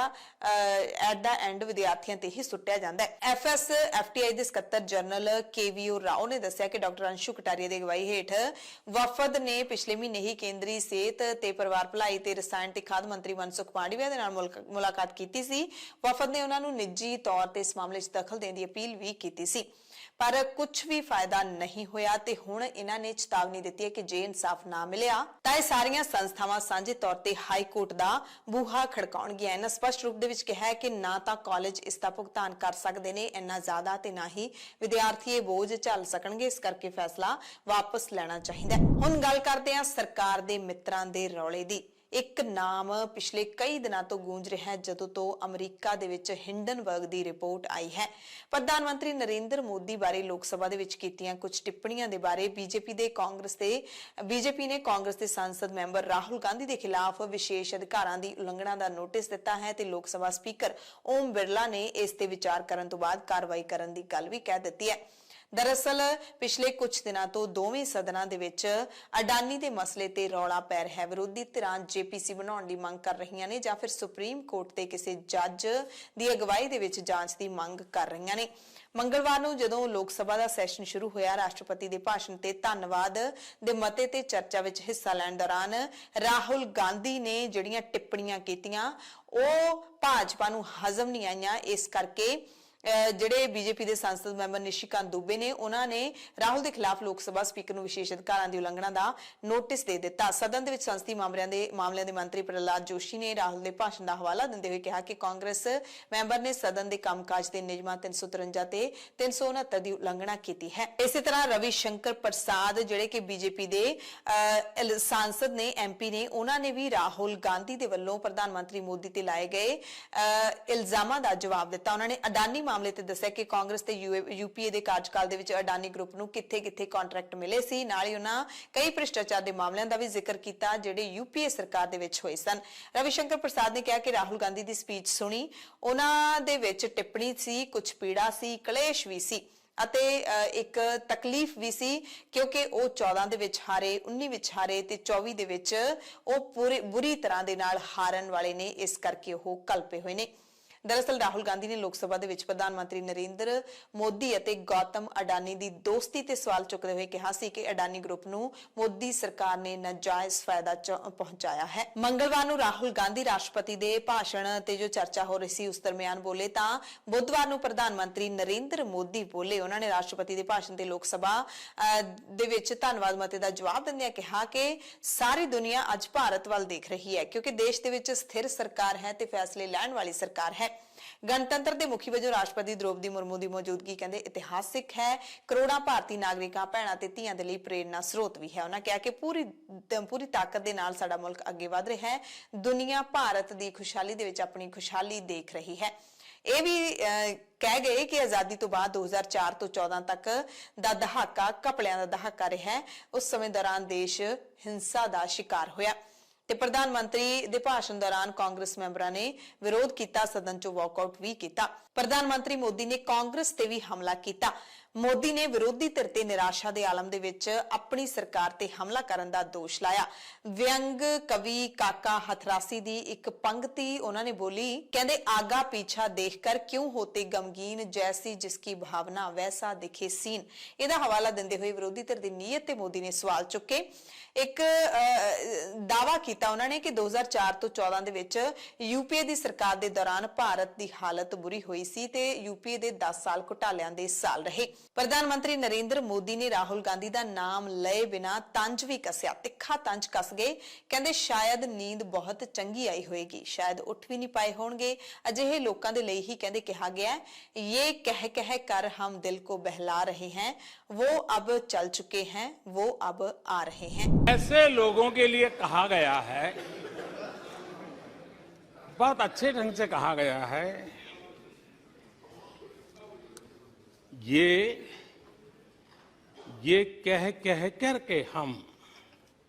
ਐਟ ਦਾ ਐਂਡ ਵਿਦਿਆਰਥੀਆਂ ਤੇ ਹੀ ਸੁੱਟਿਆ ਜਾਂਦਾ ਹੈ। FSFTI ਦੇ ਸਕੱਤਰ ਜਨਰਲ KVO ਰਾਓ ਨੇ ਦੱਸਿਆ ਕਿ ਡਾਕਟਰ ਅੰਸ਼ੂ ਕਟਾਰੀਆ ਦੀ ਅਗਵਾਈ ਹੇਠ ਵਫਦ ਨੇ ਪਿਛਲੇ ਮਹੀਨੇ ਹੀ ਕੇਂਦਰੀ ਸਿਹਤ ਤੇ ਪਰਿਵਾਰ ਭਲਾਈ ਤੇ ਰਸਾਇਣ ਤੇ ਖਾਦ ਮੰਤਰੀ ਮਨਸੁਖ ਮਾਂਡਵੀਆ ਦੇ ਨਾਲ ਮੁਲਾਕਾਤ ਕੀਤੀ ਸੀ। ਵਫਦ ਨੇ ਉਹਨਾਂ ਨੂੰ ਨਿੱਜੀ ਤੌਰ ਤੇ ਇਸ ਮਾਮਲੇ 'ਚ ਦਖਲ ਦੇਣ ਦੀ ਅਪੀਲ ਵੀ ਕੀਤੀ ਸੀ ਪਰ ਕੁਝ ਵੀ ਫਾਇਦਾ ਨਹੀਂ ਹੋਇਆ ਤੇ ਹੁਣ ਇਹਨਾਂ ਨੇ ਚੇਤਾਵਨੀ ਦਿੱਤੀ ਹੈ ਕਿ ਜੇ ਇਨਸਾਫ ਨਾ ਮਿਲਿਆ ਤਾਂ ਇਹ ਸਾਰੀਆਂ ਸੰਸਥਾਵਾਂ ਸਾਂਝੇ ਤੌਰ ਤੇ ਹਾਈ ਕੋਰਟ ਦਾ ਬੂਹਾ ਖੜਕਾਉਣਗੀਆਂ। ਇਹਨਾਂ ਸਪਸ਼ਟ ਰੂਪ ਦੇ ਵਿੱਚ ਕਿਹਾ ਹੈ ਕਿ ਨਾ ਤਾਂ ਕਾਲਜ ਇਸ ਦਾ ਭੁਗਤਾਨ ਕਰ ਸਕਦੇ ਨੇ ਇੰਨਾ ਜ਼ਿਆਦਾ ਤੇ ਨਾ ਹੀ ਵਿਦਿਆਰਥੀ ਇਹ ਬੋਝ ਝੱਲ ਸਕਣਗੇ, ਇਸ ਕਰਕੇ ਫੈਸਲਾ ਵਾਪਸ ਲੈਣਾ ਚਾਹੀਦਾ ਹੈ। ਹੁਣ ਗੱਲ ਕਰਦੇ ਹਾਂ ਸਰਕਾਰ ਦੇ ਮਿੱਤਰਾਂ ਦੇ ਰੌਲੇ ਦੀ। ਇੱਕ ਨਾਮ ਪਿਛਲੇ ਕਈ ਦਿਨਾਂ ਤੋਂ ਗੂੰਜ ਰਿਹਾ ਹੈ ਜਦੋਂ ਤੋਂ ਅਮਰੀਕਾ ਦੇ ਵਿੱਚ ਹਿੰਡਨਬਰਗ ਦੀ ਰਿਪੋਰਟ ਆਈ ਹੈ। ਪ੍ਰਧਾਨ ਮੰਤਰੀ ਨਰਿੰਦਰ ਮੋਦੀ ਬਾਰੇ ਲੋਕ ਸਭਾ ਦੇ ਵਿੱਚ ਕੀਤੀਆਂ ਕੁਝ ਟਿੱਪਣੀਆਂ ਦੇ ਬਾਰੇ ਬੀਜੇਪੀ ਨੇ ਕਾਂਗਰਸ ਦੇ ਸੰਸਦ ਮੈਂਬਰ ਰਾਹੁਲ ਗਾਂਧੀ ਦੇ ਖਿਲਾਫ ਵਿਸ਼ੇਸ਼ ਅਧਿਕਾਰਾਂ ਦੀ ਉਲੰਘਣਾ ਦਾ ਨੋਟਿਸ ਦਿੱਤਾ ਹੈ ਤੇ ਲੋਕ ਸਭਾ ਸਪੀਕਰ ਓਮ ਬਿਰਲਾ ਨੇ ਇਸ ਤੇ ਵਿਚਾਰ ਕਰਨ ਤੋਂ ਬਾਅਦ ਕਾਰਵਾਈ ਕਰਨ ਦੀ ਗੱਲ ਵੀ ਕਹਿ ਦਿੱਤੀ ਹੈ। ਦਰਅਸਲ ਪਿਛਲੇ ਕੁਝ ਦਿਨਾਂ ਤੋਂ ਦੋਵੇਂ ਸਦਨਾਂ ਦੇ ਵਿੱਚ ਅਡਾਨੀ ਦੇ ਮਸਲੇ ਤੇ ਰੌਲਾ ਪੈ ਰਿਹਾ ਹੈ। ਵਿਰੋਧੀ ਧਿਰਾਂ JPC ਬਣਾਉਣ ਦੀ ਮੰਗ ਕਰ ਰਹੀਆਂ ਨੇ ਜਾਂ ਫਿਰ ਸੁਪਰੀਮ ਕੋਰਟ ਤੇ ਕਿਸੇ ਜੱਜ ਦੀ ਅਗਵਾਈ ਦੇ ਵਿੱਚ ਜਾਂਚ ਦੀ ਮੰਗ ਕਰ ਰਹੀਆਂ ਨੇ। ਮੰਗਲਵਾਰ ਨੂੰ ਜਦੋਂ ਲੋਕ ਸਭਾ ਦਾ ਸੈਸ਼ਨ ਸ਼ੁਰੂ ਹੋਇਆ, ਰਾਸ਼ਟਰਪਤੀ ਦੇ ਭਾਸ਼ਣ ਤੇ ਧੰਨਵਾਦ ਦੇ ਮਤੇ ਤੇ ਚਰਚਾ ਵਿੱਚ ਹਿੱਸਾ ਲੈਣ ਦੌਰਾਨ ਰਾਹੁਲ ਗਾਂਧੀ ਨੇ ਜਿਹੜੀਆਂ ਟਿੱਪਣੀਆਂ ਕੀਤੀਆਂ ਉਹ ਭਾਜਪਾ ਨੂੰ ਹਜ਼ਮ ਨਹੀਂ ਆਈਆਂ। ਇਸ ਕਰਕੇ ਜਿਹੜੇ ਬੀਜੇਪੀ ਦੇ ਸੰਸਦ ਮੈਂਬਰ ਨਿਸ਼ਿਕਾਂਤ ਦੁਬੇ ਨੇ ਉਹਨਾਂ ਨੇ ਰਾਹੁਲ ਦੇ ਖਿਲਾਫ ਲੋਕ ਸਭਾ ਸਪੀਕਰ ਨੂੰ ਵਿਸ਼ੇਸ਼ ਅਧਿਕਾਰਾਂ ਦੀ ਉਲੰਘਣਾ ਦਾ ਨੋਟਿਸ ਦੇ ਦਿੱਤਾ। ਸਦਨ ਦੇ ਵਿੱਚ ਸੰਸਦੀ ਮਾਮਲਿਆਂ ਦੇ ਮੰਤਰੀ ਪ੍ਰਹਲਾਦ ਜੋਸ਼ੀ ਨੇ ਰਾਹੁਲ ਦੇ ਭਾਸ਼ਣ ਦਾ ਹਵਾਲਾ ਦਿੰਦੇ ਹੋਏ ਕਿਹਾ ਕਿ ਕਾਂਗਰਸ ਮੈਂਬਰ ਨੇ ਸਦਨ ਦੇ ਕੰਮਕਾਜ ਦੇ ਨਿਯਮਾਂ 353 ਤੇ 369 ਦੀ ਉਲੰਘਣਾ ਕੀਤੀ ਹੈ। ਇਸੇ ਤਰ੍ਹਾਂ ਰਵੀ ਸ਼ੰਕਰ ਪ੍ਰਸਾਦ ਜਿਹੜੇ ਕਿ ਬੀਜੇਪੀ ਦੇ ਸੰਸਦ ਨੇ MP ਨੇ, ਉਹਨਾਂ ਨੇ ਵੀ ਰਾਹੁਲ ਗਾਂਧੀ ਦੇ ਵੱਲੋਂ ਪ੍ਰਧਾਨ ਮੰਤਰੀ ਮੋਦੀ ਤੇ ਲਾਏ ਗਏ ਇਲਜ਼ਾਮਾਂ ਦਾ ਜਵਾਬ ਦਿੱਤਾ। ਉਹਨਾਂ ਨੇ ਅਡਾਨੀ ਮਾਮਲੇ ਤੇ ਦੱਸਿਆ ਕਿ ਕਾਂਗਰਸ ਤੇ UPA ਦੇ ਕਾਰਜਕਾਲ ਦੇ ਵਿੱਚ ਅਡਾਨੀ ਗਰੁੱਪ ਨੂੰ ਕਿੱਥੇ-ਕਿੱਥੇ ਕੰਟਰੈਕਟ ਮਿਲੇ ਸੀ। ਨਾਲ ਹੀ ਉਹਨਾਂ ਕਈ ਭ੍ਰਿਸ਼ਟਾਚਾਰ ਦੇ ਮਾਮਲਿਆਂ ਦਾ ਵੀ ਜ਼ਿਕਰ ਕੀਤਾ ਜਿਹੜੇ UPA ਸਰਕਾਰ ਦੇ ਵਿੱਚ ਹੋਏ ਸਨ। ਰਵੀ ਸ਼ੰਕਰ ਪ੍ਰਸਾਦ ਨੇ ਕਿਹਾ ਕਿ ਰਾਹੁਲ ਗਾਂਧੀ ਦੀ ਸਪੀਚ ਸੁਣੀ, ਉਹਨਾਂ ਦੇ ਵਿੱਚ ਟਿੱਪਣੀ ਸੀ, ਕੁਝ ਪੀੜਾ ਸੀ, ਕਲੇਸ਼ ਵੀ ਸੀ ਅਤੇ ਇੱਕ ਤਕਲੀਫ ਵੀ ਸੀ ਕਿਉਂਕਿ ਉਹ 14 ਦੇ ਵਿੱਚ ਹਾਰੇ, 19 ਵਿੱਚ ਹਾਰੇ ਤੇ 24 ਦੇ ਵਿੱਚ ਉਹ ਬੁਰੀ ਤਰ੍ਹਾਂ ਦੇ ਨਾਲ ਹਾਰਨ ਵਾਲੇ ਨੇ, ਇਸ ਕਰਕੇ ਉਹ ਕਲਪੇ ਹੋਏ ਨੇ। ਦਰਅਸਲ ਰਾਹੁਲ ਗਾਂਧੀ ਨੇ ਲੋਕ ਸਭਾ ਦੇ ਵਿੱਚ ਪ੍ਰਧਾਨ ਮੰਤਰੀ ਨਰਿੰਦਰ ਮੋਦੀ ਅਤੇ ਗੌਤਮ ਅਡਾਨੀ ਦੀ ਦੋਸਤੀ ਤੇ ਸਵਾਲ ਚੁੱਕਦੇ ਹੋਏ ਕਿਹਾ ਸੀ ਕਿ ਅਡਾਨੀ ਗਰੁੱਪ ਨੂੰ ਮੋਦੀ ਸਰਕਾਰ ਨੇ ਨਾਜਾਇਜ਼ ਫਾਇਦਾ ਪਹੁੰਚਾਇਆ ਹੈ। ਮੰਗਲਵਾਰ ਨੂੰ ਰਾਹੁਲ ਗਾਂਧੀ ਰਾਸ਼ਟਰਪਤੀ ਦੇ ਭਾਸ਼ਣ ਤੇ ਜੋ ਚਰਚਾ ਹੋ ਰਹੀ ਸੀ ਉਸ ਦਰਮਿਆਨ ਬੋਲੇ ਤਾਂ ਬੁੱਧਵਾਰ ਨੂੰ ਪ੍ਰਧਾਨ ਮੰਤਰੀ ਨਰਿੰਦਰ ਮੋਦੀ ਬੋਲੇ। ਉਹਨਾਂ ਨੇ ਰਾਸ਼ਟਰਪਤੀ ਦੇ ਭਾਸ਼ਣ ਤੇ ਲੋਕ ਸਭਾ ਦੇ ਵਿੱਚ ਧੰਨਵਾਦ ਮਤੇ ਦਾ ਜਵਾਬ ਦਿੰਦਿਆਂ ਕਿਹਾ ਕਿ ਸਾਰੀ ਦੁਨੀਆ ਅੱਜ ਭਾਰਤ ਵੱਲ ਦੇਖ ਰਹੀ ਹੈ ਕਿਉਂਕਿ ਦੇਸ਼ ਦੇ ਵਿੱਚ ਸਥਿਰ ਸਰਕਾਰ ਹੈ ਤੇ ਫੈਸਲੇ ਲੈਣ ਵਾਲੀ ਸਰਕਾਰ ਹੈ। ਗਣਤੰਤਰ ਦੇ ਮੁਖੀ ਵਜੋਂ ਰਾਸ਼ਟਰਪਤੀ ਦ੍ਰੋਪਦੀ ਮੁਰਮੂ ਦੀ ਮੌਜੂਦਗੀ ਕਹਿੰਦੇ ਇਤਿਹਾਸਿਕ ਹੈ, ਕਰੋੜਾਂ ਭਾਰਤੀ ਨਾਗਰਿਕਾਂ, ਭੈਣਾਂ ਤੇ ਧੀਆਂ ਦੇ ਲਈ ਪ੍ਰੇਰਨਾ ਸਰੋਤ ਵੀ ਹੈ। ਉਹਨਾਂ ਕਿਹਾ ਕਿ ਪੂਰੀ ਤਾਕਤ ਦੇ ਨਾਲ ਸਾਡਾ ਮੁਲਕ ਅੱਗੇ ਵਧ ਰਿਹਾ ਹੈ। ਦੁਨੀਆ ਭਾਰਤ ਦੀ ਖੁਸ਼ਹਾਲੀ ਦੇ ਵਿੱਚ ਆਪਣੀ ਖੁਸ਼ਹਾਲੀ ਦੇਖ ਰਹੀ ਹੈ। ਇਹ ਵੀ ਕਹਿ ਗਏ ਕਿ ਆਜ਼ਾਦੀ ਤੋਂ ਬਾਅਦ 2004 ਤੋਂ 14 ਤੱਕ ਦਾ ਦਹਾਕਾ ਘਪਲਿਆਂ ਦਾ ਦਹਾਕਾ ਰਿਹਾ ਹੈ। ਉਸ ਸਮੇਂ ਦੌਰਾਨ ਦੇਸ਼ ਹਿੰਸਾ ਦਾ ਸ਼ਿਕਾਰ ਹੋਇਆ ਤੇ ਪ੍ਰਧਾਨ ਮੰਤਰੀ ਦੇ ਭਾਸ਼ਣ ਦੌਰਾਨ ਕਾਂਗਰਸ ਮੈਂਬਰਾਂ ਨੇ ਵਿਰੋਧ ਕੀਤਾ, ਸਦਨ ਚੋਂ ਵਾਕਆਊਟ ਵੀ ਕੀਤਾ। ਪ੍ਰਧਾਨ ਮੰਤਰੀ ਮੋਦੀ ਨੇ ਕਾਂਗਰਸ ਤੇ ਵੀ ਹਮਲਾ ਕੀਤਾ। ਮੋਦੀ ਨੇ ਵਿਰੋਧੀ ਧਿਰ ਤੇ ਨਿਰਾਸ਼ਾ ਦੇ ਆਲਮ ਦੇ ਵਿੱਚ ਆਪਣੀ ਸਰਕਾਰ ਤੇ ਹਮਲਾ ਕਰਨ ਦਾ ਦੋਸ਼ ਲਾਇਆ। ਵਿਅੰਗ ਕਵੀ ਕਾਕਾ ਹਥਰਾਸੀ ਦੀ ਇੱਕ ਪੰਕਤੀ ਉਹਨਾਂ ਨੇ ਬੋਲੀ, ਕਹਿੰਦੇ ਆਗਾ ਪੀਛਾ ਦੇਖकर क्यों होते गमगीन, जैसी जिसकी भावना वैसा दिखे सीन। ਇਹਦਾ ਹਵਾਲਾ ਦਿੰਦੇ ਹੋਏ ਵਿਰੋਧੀ ਧਿਰ ਦੀ ਨੀਅਤ ਤੇ ਮੋਦੀ ਨੇ ਸਵਾਲ ਚੁੱਕੇ। ਇੱਕ ਦਾਅਵਾ ਕੀਤਾ ਉਹਨਾਂ ਨੇ ਕਿ 2004 ਤੋਂ 14 ਦੇ ਵਿੱਚ UPA ਦੀ ਸਰਕਾਰ ਦੇ ਦੌਰਾਨ ਭਾਰਤ ਦੀ ਹਾਲਤ ਬੁਰੀ ਹੋਈ ਸੀ ਤੇ UPA ਦੇ 10 ਸਾਲ ਘੁਟਾਲਿਆਂ ਦੇ ਸਾਲ ਰਹੇ। ਪ੍ਰਧਾਨ ਮੰਤਰੀ ਨਰਿੰਦਰ ਮੋਦੀ ਨੇ ਰਾਹੁਲ ਗਾਂਧੀ ਦਾ ਨਾਮ ਲਏ ਬਿਨਾ ਤੰਜ ਵੀ ਕੱਸਿਆ, ਤਿੱਖਾ ਤੰਜ ਕੱਸ ਗਏ। ਕਹਿੰਦੇ ਸ਼ਾਇਦ ਨੀਂਦ ਬਹੁਤ ਚੰਗੀ ਆਈ ਹੋਏਗੀ, ਸ਼ਾਇਦ ਉੱਠ ਵੀ ਨਹੀਂ ਪਾਏ ਹੋਣਗੇ। ਅਜਿਹੇ ਲੋਕਾਂ ਦੇ ਲਈ ਹੀ ਕਹਿੰਦੇ ਕਿਹਾ ਗਿਆ ये कह कह कर हम दिल को बहला रहे हैं, वो अब चल चुके हैं, वो अब आ रहे हैं। ऐसे लोगों के लिए कहा गया है, बहुत अच्छे ढंग से कहा गया है, ये कह कह कर के हम,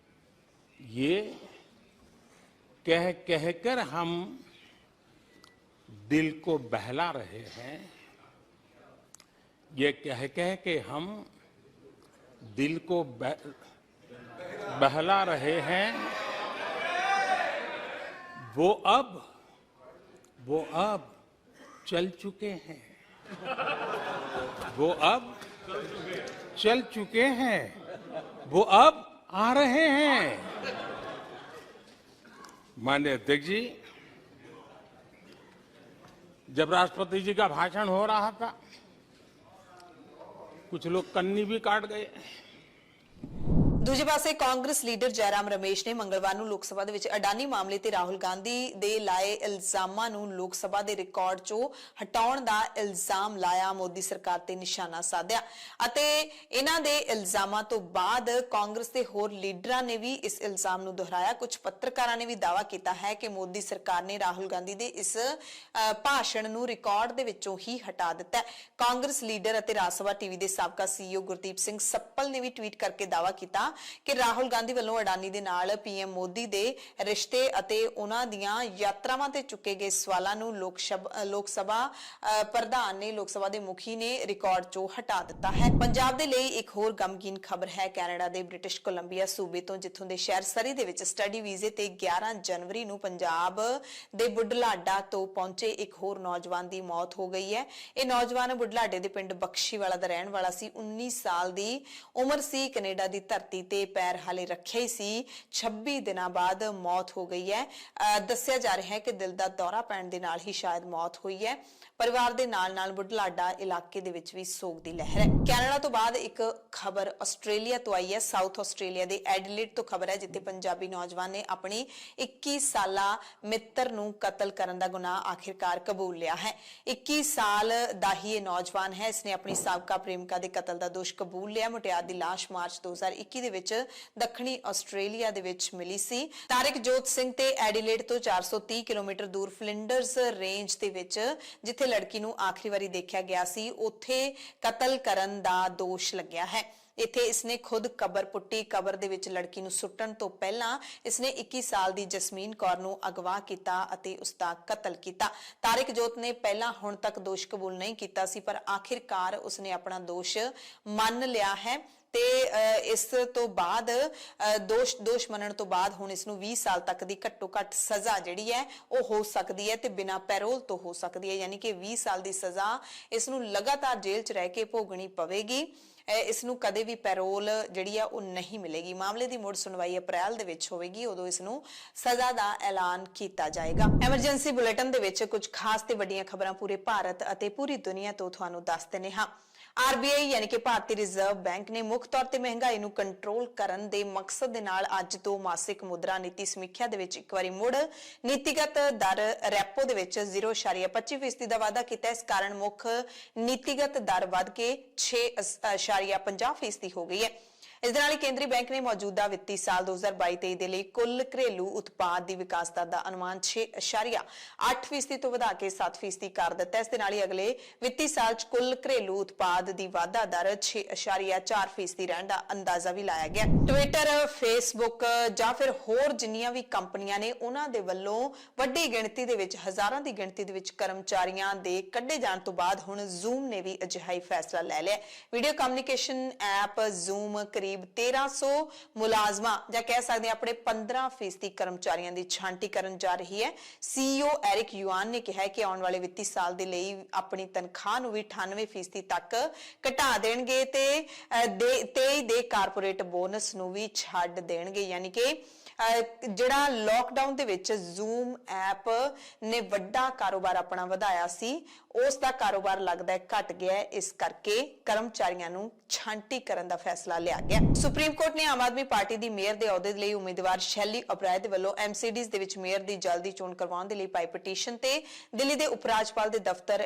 ये कह कह कर हम दिल को बहला रहे हैं, ये कह कह के हम दिल को बहला रहे हैं, वो अब चल चुके हैं, वो अब चल चुके हैं, वो अब आ रहे हैं। माननीय अध्यक्ष जी, जब राष्ट्रपति जी का भाषण हो रहा था, कुछ लोग कन्नी भी काट गए। ਦੂਜੇ ਪਾਸੇ ਕਾਂਗਰਸ ਲੀਡਰ ਜੈਰਾਮ ਰਮੇਸ਼ ਨੇ ਮੰਗਲਵਾਰ ਨੂੰ ਲੋਕ ਸਭਾ ਦੇ ਵਿੱਚ ਅਡਾਨੀ ਮਾਮਲੇ ਤੇ ਰਾਹੁਲ ਗਾਂਧੀ ਦੇ ਲਾਏ ਇਲਜ਼ਾਮਾਂ ਨੂੰ ਲੋਕ ਸਭਾ ਦੇ ਰਿਕਾਰਡ 'ਚੋਂ ਹਟਾਉਣ ਦਾ ਇਲਜ਼ਾਮ ਲਾਇਆ, ਮੋਦੀ ਸਰਕਾਰ ਤੇ ਨਿਸ਼ਾਨਾ ਸਾਧਿਆ ਅਤੇ ਇਹਨਾਂ ਦੇ ਇਲਜ਼ਾਮਾਂ ਤੋਂ ਬਾਅਦ ਕਾਂਗਰਸ ਦੇ ਹੋਰ ਲੀਡਰਾਂ ਨੇ ਵੀ ਇਸ ਇਲਜ਼ਾਮ ਨੂੰ ਦੁਹਰਾਇਆ। ਕੁਝ ਪੱਤਰਕਾਰਾਂ ਨੇ ਵੀ ਦਾਅਵਾ ਕੀਤਾ ਹੈ ਕਿ ਮੋਦੀ ਸਰਕਾਰ ਨੇ ਰਾਹੁਲ ਗਾਂਧੀ ਦੇ ਇਸ ਭਾਸ਼ਣ ਨੂੰ ਰਿਕਾਰਡ ਦੇ ਵਿੱਚੋਂ ਹੀ ਹਟਾ ਦਿੱਤਾ ਹੈ। ਕਾਂਗਰਸ ਲੀਡਰ ਅਤੇ ਰਾਜ ਸਭਾ ਟੀਵੀ ਦੇ ਸਾਬਕਾ ਸੀਈਓ ਗੁਰਦੀਪ ਸਿੰਘ ਸੱਪਲ ਨੇ ਵੀ ਟਵੀਟ ਕਰਕੇ ਦਾਅਵਾ ਕੀਤਾ ਕਿ ਰਾਹੁਲ ਗਾਂਧੀ ਵੱਲੋਂ ਅਡਾਨੀ ਦੇ ਨਾਲ ਪੀਐਮ ਮੋਦੀ ਦੇ ਰਿਸ਼ਤੇ ਅਤੇ ਉਹਨਾਂ ਦੀਆਂ ਯਾਤਰਾਵਾਂ ਤੇ ਚੁੱਕੇ ਗਏ ਸਵਾਲਾਂ ਨੂੰ ਲੋਕ ਸਭਾ ਪ੍ਰਧਾਨ ਨੇ, ਲੋਕ ਸਭਾ ਦੇ ਮੁਖੀ ਨੇ ਰਿਕਾਰਡ 'ਚੋਂ ਹਟਾ ਦਿੱਤਾ ਹੈ। ਪੰਜਾਬ ਦੇ ਲਈ ਇੱਕ ਹੋਰ ਗਮਗੀਨ ਖਬਰ ਹੈ। ਕੈਨੇਡਾ ਦੇ ਬ੍ਰਿਟਿਸ਼ ਕੋਲੰਬੀਆ ਸੂਬੇ ਤੋਂ ਜਿੱਥੋਂ ਦੇ ਸ਼ਹਿਰ ਸਰੀ ਦੇ ਵਿੱਚ ਸਟੱਡੀ ਵੀਜ਼ੇ ਤੇ 11 ਜਨਵਰੀ ਨੂੰ ਪੰਜਾਬ ਦੇ ਬੁਢਲਾਡਾ ਤੋਂ ਪਹੁੰਚੇ ਇੱਕ ਹੋਰ ਨੌਜਵਾਨ ਦੀ ਮੌਤ ਹੋ ਗਈ ਹੈ। ਇਹ ਨੌਜਵਾਨ ਬੁਢਲਾਡੇ ਦੇ ਪਿੰਡ ਬਖਸ਼ੀਵਾਲਾ ਦਾ ਰਹਿਣ ਵਾਲਾ ਸੀ। 19 ਸਾਲ ਦੀ ਉਮਰ ਸੀ। ਕੈਨੇਡਾ ਦੀ ਧਰਤੀ ਤੇ ਪੈਰ ਹਾਲੇ ਰੱਖਿਆ ਹੀ ਸੀ। 26 ਦਿਨਾਂ ਬਾਅਦ ਮੌਤ ਹੋ ਗਈ ਹੈ। ਦੱਸਿਆ ਜਾ ਰਿਹਾ ਹੈ ਕਿ ਦਿਲ ਦਾ ਦੌਰਾ ਪੈਣ ਦੇ ਨਾਲ ਹੀ ਸ਼ਾਇਦ ਮੌਤ ਹੋਈ ਹੈ। ਪਰਿਵਾਰ ਦੇ ਨਾਲ-ਨਾਲ ਬੁਢਲਾਡਾ ਇਲਾਕੇ ਦੇ ਵਿੱਚ ਵੀ ਸੋਗ ਦੀ ਲਹਿਰ ਹੈ। ਕੈਨੇਡਾ ਤੋਂ ਬਾਅਦ ਇੱਕ ਖਬਰ ਆਸਟ੍ਰੇਲੀਆ ਤੋਂ ਆਈ ਹੈ। ਸਾਊਥ ਆਸਟ੍ਰੇਲੀਆ ਦੇ ਐਡੀਲੇਡ ਤੋਂ ਖਬਰ ਹੈ, ਜਿੱਥੇ ਪੰਜਾਬੀ ਨੌਜਵਾਨ ਨੇ ਆਪਣੀ 21 ਸਾਲਾ ਮਿੱਤਰ ਨੂੰ ਕਤਲ ਕਰਨ ਦਾ ਗੁਨਾਹ ਆਖਿਰਕਾਰ ਕਬੂਲ ਲਿਆ ਹੈ। 21 ਸਾਲ ਦਾ ਹੀ ਇਹ ਨੌਜਵਾਨ ਹੈ। ਇਸਨੇ ਆਪਣੀ ਸਾਬਕਾ ਪ੍ਰੇਮਿਕਾ ਦੇ ਕਤਲ ਦਾ ਦੋਸ਼ ਕਬੂਲ ਲਿਆ। ਮੁਟਿਆਰ ਦੀ ਲਾਸ਼ ਮਾਰਚ 2021 ਦੇ ਵਿੱਚ ਦੱਖਣੀ ਆਸਟ੍ਰੇਲੀਆ ਦੇ ਵਿੱਚ ਮਿਲੀ ਸੀ। ਤਾਰਿਕਜੋਤ ਸਿੰਘ ਤੇ ਐਡੀਲੇਡ ਤੋਂ 430 ਕਿਲੋਮੀਟਰ ਦੂਰ ਫਲਿੰਡਰਸ ਰੇਂਜ ਦੇ ਵਿੱਚ ਜਿੱਥੇ ਲੜਕੀ ਨੂੰ ਆਖਰੀ ਵਾਰੀ ਦੇਖਿਆ ਗਿਆ ਸੀ, ਉੱਥੇ ਕਤਲ ਕਰਨ ਦਾ ਦੋਸ਼ ਲੱਗਿਆ ਹੈ। ਇੱਥੇ ਇਸਨੇ ਖੁਦ ਕਬਰ ਪੁੱਟੀ। ਕਬਰ ਦੇ ਵਿੱਚ ਲੜਕੀ ਨੂੰ ਸੁੱਟਣ ਤੋਂ ਪਹਿਲਾਂ ਇਸਨੇ 21 ਸਾਲ ਦੀ ਜਸਮੀਨ ਕੌਰ ਨੂੰ ਅਗਵਾ ਕੀਤਾ ਅਤੇ ਉਸ ਦਾ ਕਤਲ ਕੀਤਾ। ਤਾਰਿਕਜੋਤ ਨੇ ਪਹਿਲਾਂ ਹੁਣ ਤੱਕ ਦੋਸ਼ ਕਬੂਲ ਨਹੀਂ ਕੀਤਾ ਸੀ, ਪਰ ਆਖਿਰਕਾਰ ਉਸਨੇ ਆਪਣਾ ਦੋਸ਼ ਮੰਨ ਲਿਆ ਹੈ ਤੇ ਇਸ ਤੋਂ ਬਾਅਦ ਦੋਸ਼ ਮੰਨਣ ਤੋਂ ਬਾਅਦ ਹੁਣ ਇਸ ਨੂੰ 20 ਸਾਲ ਤੱਕ ਦੀ ਘੱਟੋ ਘੱਟ ਸਜ਼ਾ ਜਿਹੜੀ ਹੈ ਉਹ ਹੋ ਸਕਦੀ ਹੈ ਤੇ ਬਿਨਾਂ ਪੈਰੋਲ ਤੋਂ ਹੋ ਸਕਦੀ ਹੈ। ਯਾਨੀ ਕਿ 20 ਸਾਲ ਦੀ ਸਜ਼ਾ ਇਸ ਨੂੰ ਲਗਾਤਾਰ ਜੇਲ੍ਹ 'ਚ ਰਹਿ ਕੇ ਭੋਗਣੀ ਪਵੇਗੀ। ਇਸ ਨੂੰ ਕਦੇ ਵੀ ਪੈਰੋਲ ਜਿਹੜੀ ਆ ਉਹ ਨਹੀਂ ਮਿਲੇਗੀ। ਮਾਮਲੇ ਦੀ ਮੁੜ ਸੁਣਵਾਈ ਅਪ੍ਰੈਲ ਦੇ ਵਿੱਚ ਹੋਵੇਗੀ, ਉਦੋਂ ਇਸ ਨੂੰ ਸਜ਼ਾ ਦਾ ਐਲਾਨ ਕੀਤਾ ਜਾਏਗਾ। ਐਮਰਜੈਂਸੀ ਬੁਲੇਟਿਨ ਦੇ ਵਿੱਚ ਕੁਝ ਖਾਸ ਤੇ ਵੱਡੀਆਂ ਖਬਰਾਂ ਪੂਰੇ ਭਾਰਤ ਅਤੇ ਪੂਰੀ ਦੁਨੀਆ ਤੋਂ ਤੁਹਾਨੂੰ ਦੱਸ ਦਿੰਦੇ ਹਾਂ। ਆਰਬੀਆਈ ਯਾਨੀ ਕਿ ਭਾਰਤੀ ਰਿਜ਼ਰਵ ਬੈਂਕ ਨੇ ਮੁੱਖ ਤੌਰ ਤੇ ਮਹਿੰਗਾਈ ਨੂੰ ਕੰਟਰੋਲ ਕਰਨ ਦੇ ਮਕਸਦ ਦੇ ਨਾਲ ਅੱਜ ਤੋਂ ਮਾਸਿਕ ਮੁਦਰਾ ਨੀਤੀ ਸਮੀਖਿਆ ਦੇ ਵਿੱਚ ਇੱਕ ਵਾਰੀ ਮੁੜ ਨੀਤੀਗਤ ਦਰ ਰੈਪੋ ਦੇ ਵਿੱਚ 0.25% ਦਾ ਵਾਧਾ ਕੀਤਾ। ਇਸ ਕਾਰਨ ਮੁੱਖ ਨੀਤੀਗਤ ਦਰ ਵੱਧ ਕੇ 6.50% ਹੋ ਗਈ ਹੈ। ਇਸ ਦੇ ਨਾਲ ਹੀ ਕੇਂਦਰੀ ਬੈਂਕ ਨੇ ਮੌਜੂਦਾ ਵਿੱਤੀ ਸਾਲ 2022-23 ਦੇ ਲਈ ਕੁੱਲ ਘਰੇਲੂ ਉਤਪਾਦ ਦੀ ਵਿਕਾਸ ਦਰ ਦਾ ਅਨੁਮਾਨ 6.8% ਤੋਂ ਵਧਾ ਕੇ 7% ਕਰ ਦਿੱਤਾ। ਇਸ ਦੇ ਨਾਲ ਹੀ ਅਗਲੇ ਵਿੱਤੀ ਸਾਲ 'ਚ ਕੁੱਲ ਘਰੇਲੂ ਉਤਪਾਦ ਦੀ ਵਾਧਾ ਦਰ 6.4% ਰਹਿਣ ਦਾ ਅੰਦਾਜ਼ਾ ਵੀ ਲਾਇਆ ਗਿਆ। ਟਵਿੱਟਰ, ਫੇਸਬੁੱਕ ਜਾਂ ਫਿਰ ਹੋਰ ਜਿੰਨੀਆਂ ਵੀ ਕੰਪਨੀਆਂ ਨੇ ਉਹਨਾਂ ਦੇ ਵੱਲੋਂ ਵੱਡੀ ਗਿਣਤੀ ਦੇ ਵਿੱਚ, ਹਜ਼ਾਰਾਂ ਦੀ ਗਿਣਤੀ ਦੇ ਵਿੱਚ ਕਰਮਚਾਰੀਆਂ ਦੇ ਕੱਢੇ ਜਾਣ ਤੋਂ ਬਾਅਦ ਹੁਣ ਜ਼ੂਮ ਨੇ ਵੀ ਅਜਿਹਾ ਹੀ ਫੈਸਲਾ ਲੈ ਲਿਆ। ਵੀਡੀਓ ਕਮਿਊਨੀਕੇਸ਼ਨ ਐਪ ਜ਼ੂਮ करीब 1300 ਮੁਲਾਜ਼ਮਾਂ ਜਾਂ ਕਹਿ ਸਕਦੇ ਹਾਂ ਆਪਣੇ 15% ਕਰਮਚਾਰੀਆਂ ਦੀ ਛਾਂਟੀ ਕਰਨ ਜਾ ਰਹੀ ਹੈ। CEO ਐਰਿਕ ਯੂਆਨ ਨੇ ਕਿਹਾ ਕਿ ਆਉਣ ਵਾਲੇ ਵਿੱਤੀ ਸਾਲ ਦੇ ਲਈ ਆਪਣੀ ਤਨਖਾਹ ਨੂੰ ਵੀ 98% ਤੱਕ ਘਟਾ ਦੇਣਗੇ ਤੇ 23 ਦੇ ਕਾਰਪੋਰੇਟ ਬੋਨਸ ਨੂੰ ਵੀ ਛੱਡ ਦੇਣਗੇ। ਯਾਨੀ ਕਿ ਜਿਹੜਾ ਲੋਕਡਾਊਨ ਦੇ ਵਿੱਚ ਜ਼ੂਮ ਐਪ ਨੇ ਵੱਡਾ ਕਾਰੋਬਾਰ ਆਪਣਾ ਵਧਾਇਆ ਸੀ, ਉਸ ਦਾ ਕਾਰੋਬਾਰ ਲੱਗਦਾ ਹੈ ਘਟ ਗਿਆ ਹੈ। ਇਸ ਕਰਕੇ ਕਰਮਚਾਰੀਆਂ ਨੂੰ ਛਾਂਟੀ ਕਰਨ ਦਾ ਫੈਸਲਾ ਲਿਆ ਗਿਆ। ਸੁਪਰੀਮ ਕੋਰਟ ਨੇ ਆਮ ਆਦਮੀ ਪਾਰਟੀ ਦੀ ਮੇਅਰ ਦੇ ਅਹੁਦੇ ਲਈ ਉਮੀਦਵਾਰ ਸ਼ੈਲੀ ਓਬਰਾਏ ਦੇ ਵੱਲੋਂ MCDs ਦੇ ਵਿੱਚ ਮੇਅਰ ਦੀ ਜਲਦੀ ਚੋਣ ਕਰਵਾਉਣ ਦੇ ਲਈ ਪਾਈ ਪਟੀਸ਼ਨ ਤੇ ਦਿੱਲੀ ਦੇ ਉਪ ਰਾਜਪਾਲ ਦੇ ਦਫ਼ਤਰ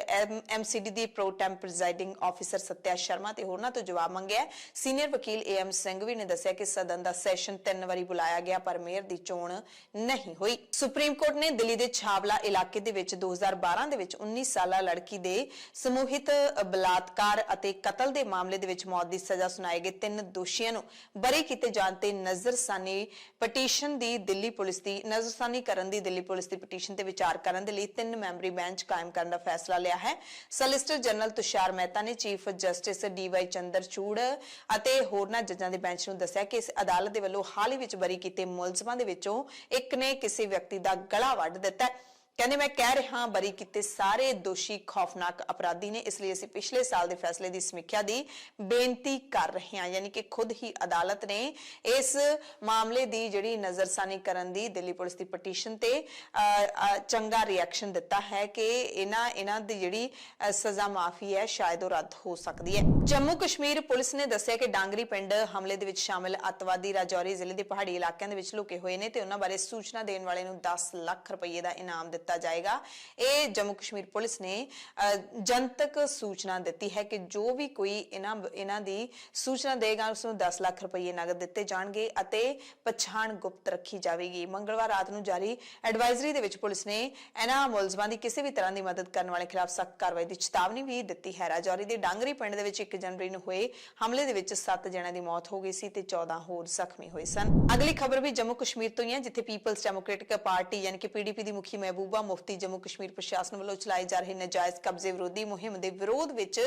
MCD ਦੀ ਪ੍ਰੋ ਟੈਂਪ ਪ੍ਰੀਜ਼ਾਈਡਿੰਗ ਆਫੀਸਰ ਸਤਿਆ ਸ਼ਰਮਾ ਤੇ ਹੋਰਨਾਂ ਤੋਂ ਜਵਾਬ ਮੰਗਿਆ। ਸੀਨੀਅਰ ਵਕੀਲ AM ਸਿੰਘਵੀ ਨੇ ਦੱਸਿਆ ਕਿ ਸਦਨ ਦਾ ਸੈਸ਼ਨ 3 ਵਾਰੀ ਬੁਲਾਇਆ ਗਿਆ ਪਰ ਮੇਅਰ ਦੀ ਚੋਣ ਨਹੀਂ ਹੋਈ। ਸੁਪਰੀਮ ਕੋਰਟ ਨੇ ਦਿੱਲੀ ਦੇ ਛਾਵਲਾ ਇਲਾਕੇ ਦੇ ਵਿੱਚ 2012 ਦੇ ਵਿੱਚ 19 ਸਾਲਾ ਲੜਕੀ ਦੇ ਸਮੂਹਿਤ ਬਲਾਤਕਾਰ ਅਤੇ ਕਤਲ ਦੇ ਮਾਮਲੇ ਦੇ ਵਿੱਚ ਮੌਤ ਦੀ ਸਜ਼ਾ ਸੁਣਾਏ ਗਏ 3 ਦੋਸ਼ੀਆਂ ਨੂੰ ਬਰੀ ਕੀਤੇ ਜਾਣ ਤੇ ਨਜ਼ਰਸਾਨੀ ਕਰਨ ਦੀ ਦਿੱਲੀ ਪੁਲਿਸ ਦੀ ਪਟੀਸ਼ਨ ਤੇ ਵਿਚਾਰ ਕਰਨ ਦੇ ਲਈ 3 ਮੈਂਬਰੀ ਬੈਂਚ ਕਾਇਮ ਕਰਨ ਦਾ ਫੈਸਲਾ ਲਿਆ ਹੈ। ਸੋਲਿਸਿਟਰ ਜਨਰਲ ਤੁਸ਼ਾਰ ਮਹਿਤਾ ਨੇ ਚੀਫ ਜਸਟਿਸ DY ਚੰਦਰਚੂੜ ਅਤੇ ਹੋਰਨਾਂ ਜੱਜਾਂ ਦੇ ਬੈਂਚ ਨੂੰ ਦੱਸਿਆ ਕਿ ਇਸ ਅਦਾਲਤ ਦੇ ਵੱਲੋਂ ਹਾਲ ਹੀ ਵਿੱਚ ਬਰੀ ਕੀਤੇ ਮੁਲਜ਼ਮਾਂ ਦੇ ਵਿੱਚੋਂ ਇੱਕ ਨੇ ਕਿਸੇ ਵਿਅਕਤੀ ਦਾ ਗਲਾ ਵੱਢ ਦਿੱਤਾ ਹੈ। ਕਹਿੰਦੇ ਮੈਂ ਕਹਿ ਰਿਹਾ ਬਰੀ ਕੀਤੇ ਸਾਰੇ ਦੋਸ਼ੀ ਖੌਫਨਾਕ ਅਪਰਾਧੀ ਨੇ, ਇਸ ਲਈ ਅਸੀਂ ਪਿਛਲੇ ਸਾਲ ਦੇ ਫੈਸਲੇ ਦੀ ਸਮੀਖਿਆ ਦੀ ਬੇਨਤੀ ਕਰ ਰਹੇ ਹਾਂ। ਯਾਨੀ ਕਿ ਖੁਦ ਹੀ ਅਦਾਲਤ ਨੇ ਇਸ ਮਾਮਲੇ ਦੀ ਜਿਹੜੀ ਨਜ਼ਰਸਾਨੀ ਕਰਨ ਦੀ ਦਿੱਲੀ ਪੁਲਿਸ ਦੀ ਪਟੀਸ਼ਨ ਤੇ ਚੰਗਾ ਰਿਐਕਸ਼ਨ ਦਿੱਤਾ ਹੈ ਕਿ ਇਹਨਾਂ ਦੀ ਜਿਹੜੀ ਸਜ਼ਾ ਮਾਫੀ ਹੈ ਸ਼ਾਇਦ ਉਹ ਰੱਦ ਹੋ ਸਕਦੀ ਹੈ। ਜੰਮੂ ਕਸ਼ਮੀਰ ਪੁਲਿਸ ਨੇ ਦੱਸਿਆ ਕਿ ਡਾਂਗਰੀ ਪਿੰਡ ਹਮਲੇ ਦੇ ਵਿੱਚ ਸ਼ਾਮਿਲ ਅੱਤਵਾਦੀ ਰਾਜੌਰੀ ਜ਼ਿਲ੍ਹੇ ਦੇ ਪਹਾੜੀ ਇਲਾਕਿਆਂ ਦੇ ਵਿੱਚ ਲੁਕੇ ਹੋਏ ਨੇ ਤੇ ਉਹਨਾਂ ਬਾਰੇ ਸੂਚਨਾ ਦੇਣ ਵਾਲੇ ਨੂੰ 10 ਲੱਖ ਰੁਪਏ ਦਾ ਇਨਾਮ ਦਿੱਤਾ ਜਾਏਗਾ। ਇਹ ਜੰਮੂ ਕਸ਼ਮੀਰ ਪੁਲਿਸ ਨੇ ਜਨਤਕ ਸੂਚਨਾ ਦਿੱਤੀ ਹੈ ਕਿ ਜੋ ਵੀ ਕੋਈ ਇਹਨਾਂ ਦੀ ਸੂਚਨਾ ਦੇਗਾ ਉਸ ਨੂੰ 10 ਲੱਖ ਰੁਪਏ ਨਗਦ ਦਿੱਤੇ ਜਾਣਗੇ ਅਤੇ ਪਛਾਣ ਗੁਪਤ ਰੱਖੀ ਜਾਵੇਗੀ। ਮੰਗਲਵਾਰ ਰਾਤ ਨੂੰ ਜਾਰੀ ਐਡਵਾਈਜ਼ਰੀ ਦੇ ਵਿੱਚ ਪੁਲਿਸ ਨੇ ਇਹਨਾਂ ਮੁਲਜ਼ਮਾਂ ਦੀ ਕਿਸੇ ਵੀ ਤਰ੍ਹਾਂ ਦੀ ਮਦਦ ਕਰਨ ਵਾਲੇ ਖਿਲਾਫ ਸਖਤ ਕਾਰਵਾਈ ਦੀ ਚੇਤਾਵਨੀ ਵੀ ਦਿੱਤੀ ਹੈ। ਰਾਜੌਰੀ ਦੇ ਡਾਂਗਰੀ ਪਿੰਡ ਦੇ ਵਿੱਚ 1 ਜਨਵਰੀ ਨੂੰ ਹੋਏ ਹਮਲੇ ਦੇ ਵਿੱਚ 7 ਜਣਿਆਂ ਦੀ ਮੌਤ ਹੋ ਗਈ ਸੀ ਤੇ 14 ਹੋਰ ਜ਼ਖਮੀ ਹੋਏ ਸਨ। ਅਗਲੀ ਖਬਰ ਵੀ ਜੰਮੂ ਕਸ਼ਮੀਰ ਤੋਂ ਹੀ ਹੈ, ਜਿੱਥੇ ਪੀਪਲਸ ਡੈਮੋਕ੍ਰੈਟਿਕ ਪਾਰਟੀ ਯਾਨੀ ਕਿ PDP ਦੀ ਮੁਖੀ ਮਹਿਬੂਬਾ ਮੁਫਤੀ ਜੰਮੂ ਕਸ਼ਮੀਰ ਪ੍ਰਸ਼ਾਸਨ ਵੱਲੋਂ ਚਲਾਏ ਜਾ ਰਹੇ ਨਜਾਇਜ਼ ਕਬਜ਼ੇ ਵਿਰੋਧੀ ਮੁਹਿੰਮ ਦੇ ਵਿਰੋਧ ਵਿੱਚ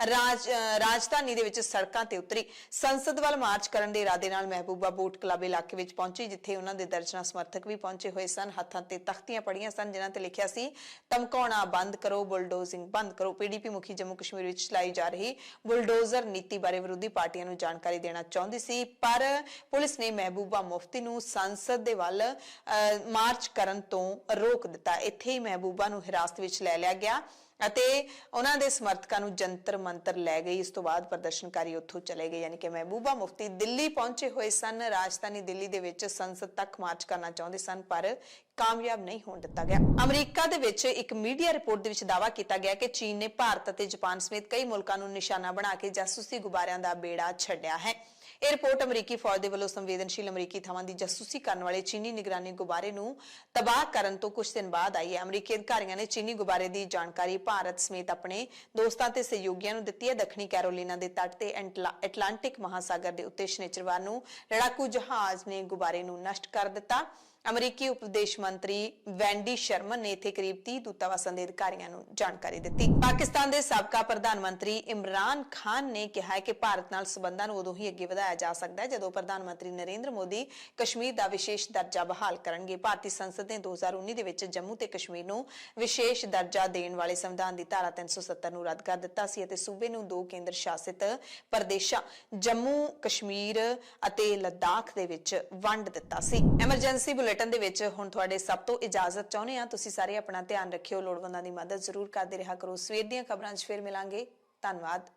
ਰਾਜਧਾਨੀ ਦੇ ਵਿੱਚ ਸੜਕਾਂ ਤੇ ਉਤਰੀ। ਸੰਸਦ ਵੱਲ ਮਾਰਚ ਕਰਨ ਦੇ ਇਰਾਦੇ ਨਾਲ ਮਹਿਬੂਬਾ ਬੋਟ ਕਲੱਬ ਇਲਾਕੇ ਵਿੱਚ ਪਹੁੰਚੀ, ਜਿੱਥੇ ਉਹਨਾਂ ਦੇ ਦਰਜਨਾਂ ਸਮਰਥਕ ਵੀ ਪਹੁੰਚੇ ਹੋਏ ਸਨ। ਹੱਥਾਂ ਤੇ ਤਖਤੀਆਂ ਪੜੀਆਂ ਸਨ ਜਿਨ੍ਹਾਂ ਤੇ ਲਿਖਿਆ ਸੀ ਧਮਕਾਉਣਾ ਬੰਦ ਕਰੋ, ਬੁਲਡੋਜ਼ਿੰਗ ਬੰਦ ਕਰੋ। PDP ਮੁਖੀ ਜੰਮੂ ਕਸ਼ਮੀਰ ਵਿੱਚ ਚਲਾਈ ਜਾ ਰਹੀ ਬੁਲਡੋਜ਼ਰ ਨੀਤੀ ਬਾਰੇ ਵਿਰੋਧੀ ਪਾਰਟੀਆਂ ਨੂੰ ਜਾਣਕਾਰੀ ਦੇਣਾ ਚਾਹੁੰਦੀ ਸੀ, ਪਰ ਪੁਲਿਸ ਨੇ ਮਹਿਬੂਬਾ ਮੁਫਤੀ ਨੂੰ ਸੰਸਦ ਦੇ ਵੱਲ ਮਾਰਚ ਕਰਨ ਤੋਂ ਰੋਕ ਦਿੱਤਾ। ਇੱਥੇ ਹੀ ਮਹਿਬੂਬਾ ਨੂੰ ਹਿਰਾਸਤ ਵਿੱਚ ਲੈ ਲਿਆ ਗਿਆ ਅਤੇ ਉਹਨਾਂ ਦੇ ਸਮਰਥਕਾਂ ਨੂੰ ਜੰਤਰ ਮੰਤਰ ਲੈ ਗਈ। ਇਸ ਤੋਂ ਬਾਅਦ ਪ੍ਰਦਰਸ਼ਨਕਾਰੀ ਉੱਥੋਂ ਚਲੇ ਗਏ। ਯਾਨੀ ਕਿ ਮਹਿਬੂਬਾ ਮੁਫਤੀ ਦਿੱਲੀ ਪਹੁੰਚੇ ਹੋਏ ਸਨ, ਰਾਜਧਾਨੀ ਦਿੱਲੀ ਦੇ ਵਿੱਚ ਸੰਸਦ ਤੱਕ ਮਾਰਚ ਕਰਨਾ ਚਾਹੁੰਦੇ ਸਨ ਪਰ ਕਾਮਯਾਬ ਨਹੀਂ ਹੋਣ ਦਿੱਤਾ ਗਿਆ। ਅਮਰੀਕਾ ਦੇ ਵਿੱਚ ਇੱਕ ਮੀਡੀਆ ਰਿਪੋਰਟ ਦੇ ਵਿੱਚ ਦਾਅਵਾ ਕੀਤਾ ਗਿਆ ਕਿ ਚੀਨ ਨੇ ਭਾਰਤ ਅਤੇ ਜਾਪਾਨ ਸਮੇਤ ਕਈ ਮੁਲਕਾਂ ਨੂੰ ਨਿਸ਼ਾਨਾ ਬਣਾ ਕੇ ਜਾਸੂਸੀ ਗੁਬਾਰਿਆਂ ਦਾ ਬੇੜਾ ਛੱਡਿਆ ਹੈ। ਇਹ ਰਿਪੋਰਟ ਅਮਰੀਕੀ ਫੌਜ ਦੇ ਵੱਲੋਂ ਸੰਵੇਦਨਸ਼ੀਲ ਅਮਰੀਕੀ ਥਾਵਾਂ ਦੀ ਜਾਸੂਸੀ ਕਰਨ ਵਾਲੇ ਚੀਨੀ ਨਿਗਰਾਨੀ ਗੁਬਾਰੇ ਨੂੰ ਤਬਾਹ ਕਰਨ ਤੋਂ ਕੁਝ ਦਿਨ ਬਾਅਦ ਆਈ ਹੈ। ਅਮਰੀਕੀ ਅਧਿਕਾਰੀਆਂ ਨੇ ਚੀਨੀ ਗੁਬਾਰੇ ਦੀ ਜਾਣਕਾਰੀ ਭਾਰਤ ਸਮੇਤ ਆਪਣੇ ਦੋਸਤਾਂ ਤੇ ਸਹਿਯੋਗੀਆਂ ਨੂੰ ਦਿੱਤੀ ਹੈ। ਦੱਖਣੀ ਕੈਰੋਲੀਨਾ ਦੇ ਤੱਟ ਤੇ ਐਟਲਾਂਟਿਕ ਮਹਾਸਾਗਰ ਦੇ ਉੱਤੇ ਸ਼ਨੀਚਰਵਾਰ ਨੂੰ ਲੜਾਕੂ ਜਹਾਜ਼ ਨੇ ਗੁਬਾਰੇ ਨੂੰ ਨਸ਼ਟ ਕਰ ਦਿੱਤਾ। ਅਮਰੀਕੀ ਉਪਦੇਸ਼ ਮੰਤਰੀ ਵੈਂਡੀ ਸ਼ਰਮਨ ਨੇ ਇੱਥੇ ਕਰੀਬ 30 ਦੂਤਾਵਾਸਾਂ ਦੇ ਅਧਿਕਾਰੀਆਂ ਨੂੰ ਜਾਣਕਾਰੀ ਦਿੱਤੀ। ਪਾਕਿਸਤਾਨ ਦੇ ਸਾਬਕਾ ਪ੍ਰਧਾਨ ਮੰਤਰੀ ਇਮਰਾਨ ਖਾਨ ਨੇ ਕਿਹਾ ਹੈ ਕਿ ਭਾਰਤ ਨਾਲ ਸਬੰਧਾਂ ਨੂੰ ਉਦੋਂ ਹੀ ਅੱਗੇ ਵਧਾਇਆ ਜਾ ਸਕਦਾ ਹੈ ਜਦੋਂ ਪ੍ਰਧਾਨ ਮੰਤਰੀ ਨਰਿੰਦਰ ਮੋਦੀ ਕਸ਼ਮੀਰ ਦਾ ਵਿਸ਼ੇਸ਼ ਦਰਜਾ ਬਹਾਲ ਕਰਨਗੇ। ਭਾਰਤੀ ਸੰਸਦ ਨੇ 2019 ਦੇ ਵਿੱਚ ਜੰਮੂ ਤੇ ਕਸ਼ਮੀਰ ਨੂੰ ਵਿਸ਼ੇਸ਼ ਦਰਜਾ ਦੇਣ ਵਾਲੇ ਸੰਵਿਧਾਨ ਦੀ ਧਾਰਾ 370 ਨੂੰ ਰੱਦ ਕਰ ਦਿੱਤਾ ਸੀ ਅਤੇ ਸੂਬੇ ਨੂੰ 2 ਕੇਂਦਰ ਸ਼ਾਸਿਤ ਪ੍ਰਦੇਸ਼ਾਂ ਜੰਮੂ ਕਸ਼ਮੀਰ ਅਤੇ ਲੱਦਾਖ ਦੇ ਵਿੱਚ ਵੰਡ ਦਿੱਤਾ ਸੀ। ਐਮਰਜੈਂਸੀ ਬੁਲੇਟਿਨ ਦੇ ਵਿੱਚ ਹੁਣ ਤੁਹਾਡੇ ਸਭ ਤੋਂ ਇਜਾਜ਼ਤ ਚਾਹੁੰਦੇ ਹਾਂ। ਤੁਸੀਂ ਸਾਰੇ ਆਪਣਾ ਧਿਆਨ ਰੱਖਿਓ, ਲੋੜਵੰਦਾਂ ਦੀ ਮਦਦ ਜ਼ਰੂਰ ਕਰਦੇ ਰਿਹਾ ਕਰੋ। ਸਵੇਰ ਦੀਆਂ ਖਬਰਾਂ 'ਚ ਫਿਰ ਮਿਲਾਂਗੇ। ਧੰਨਵਾਦ।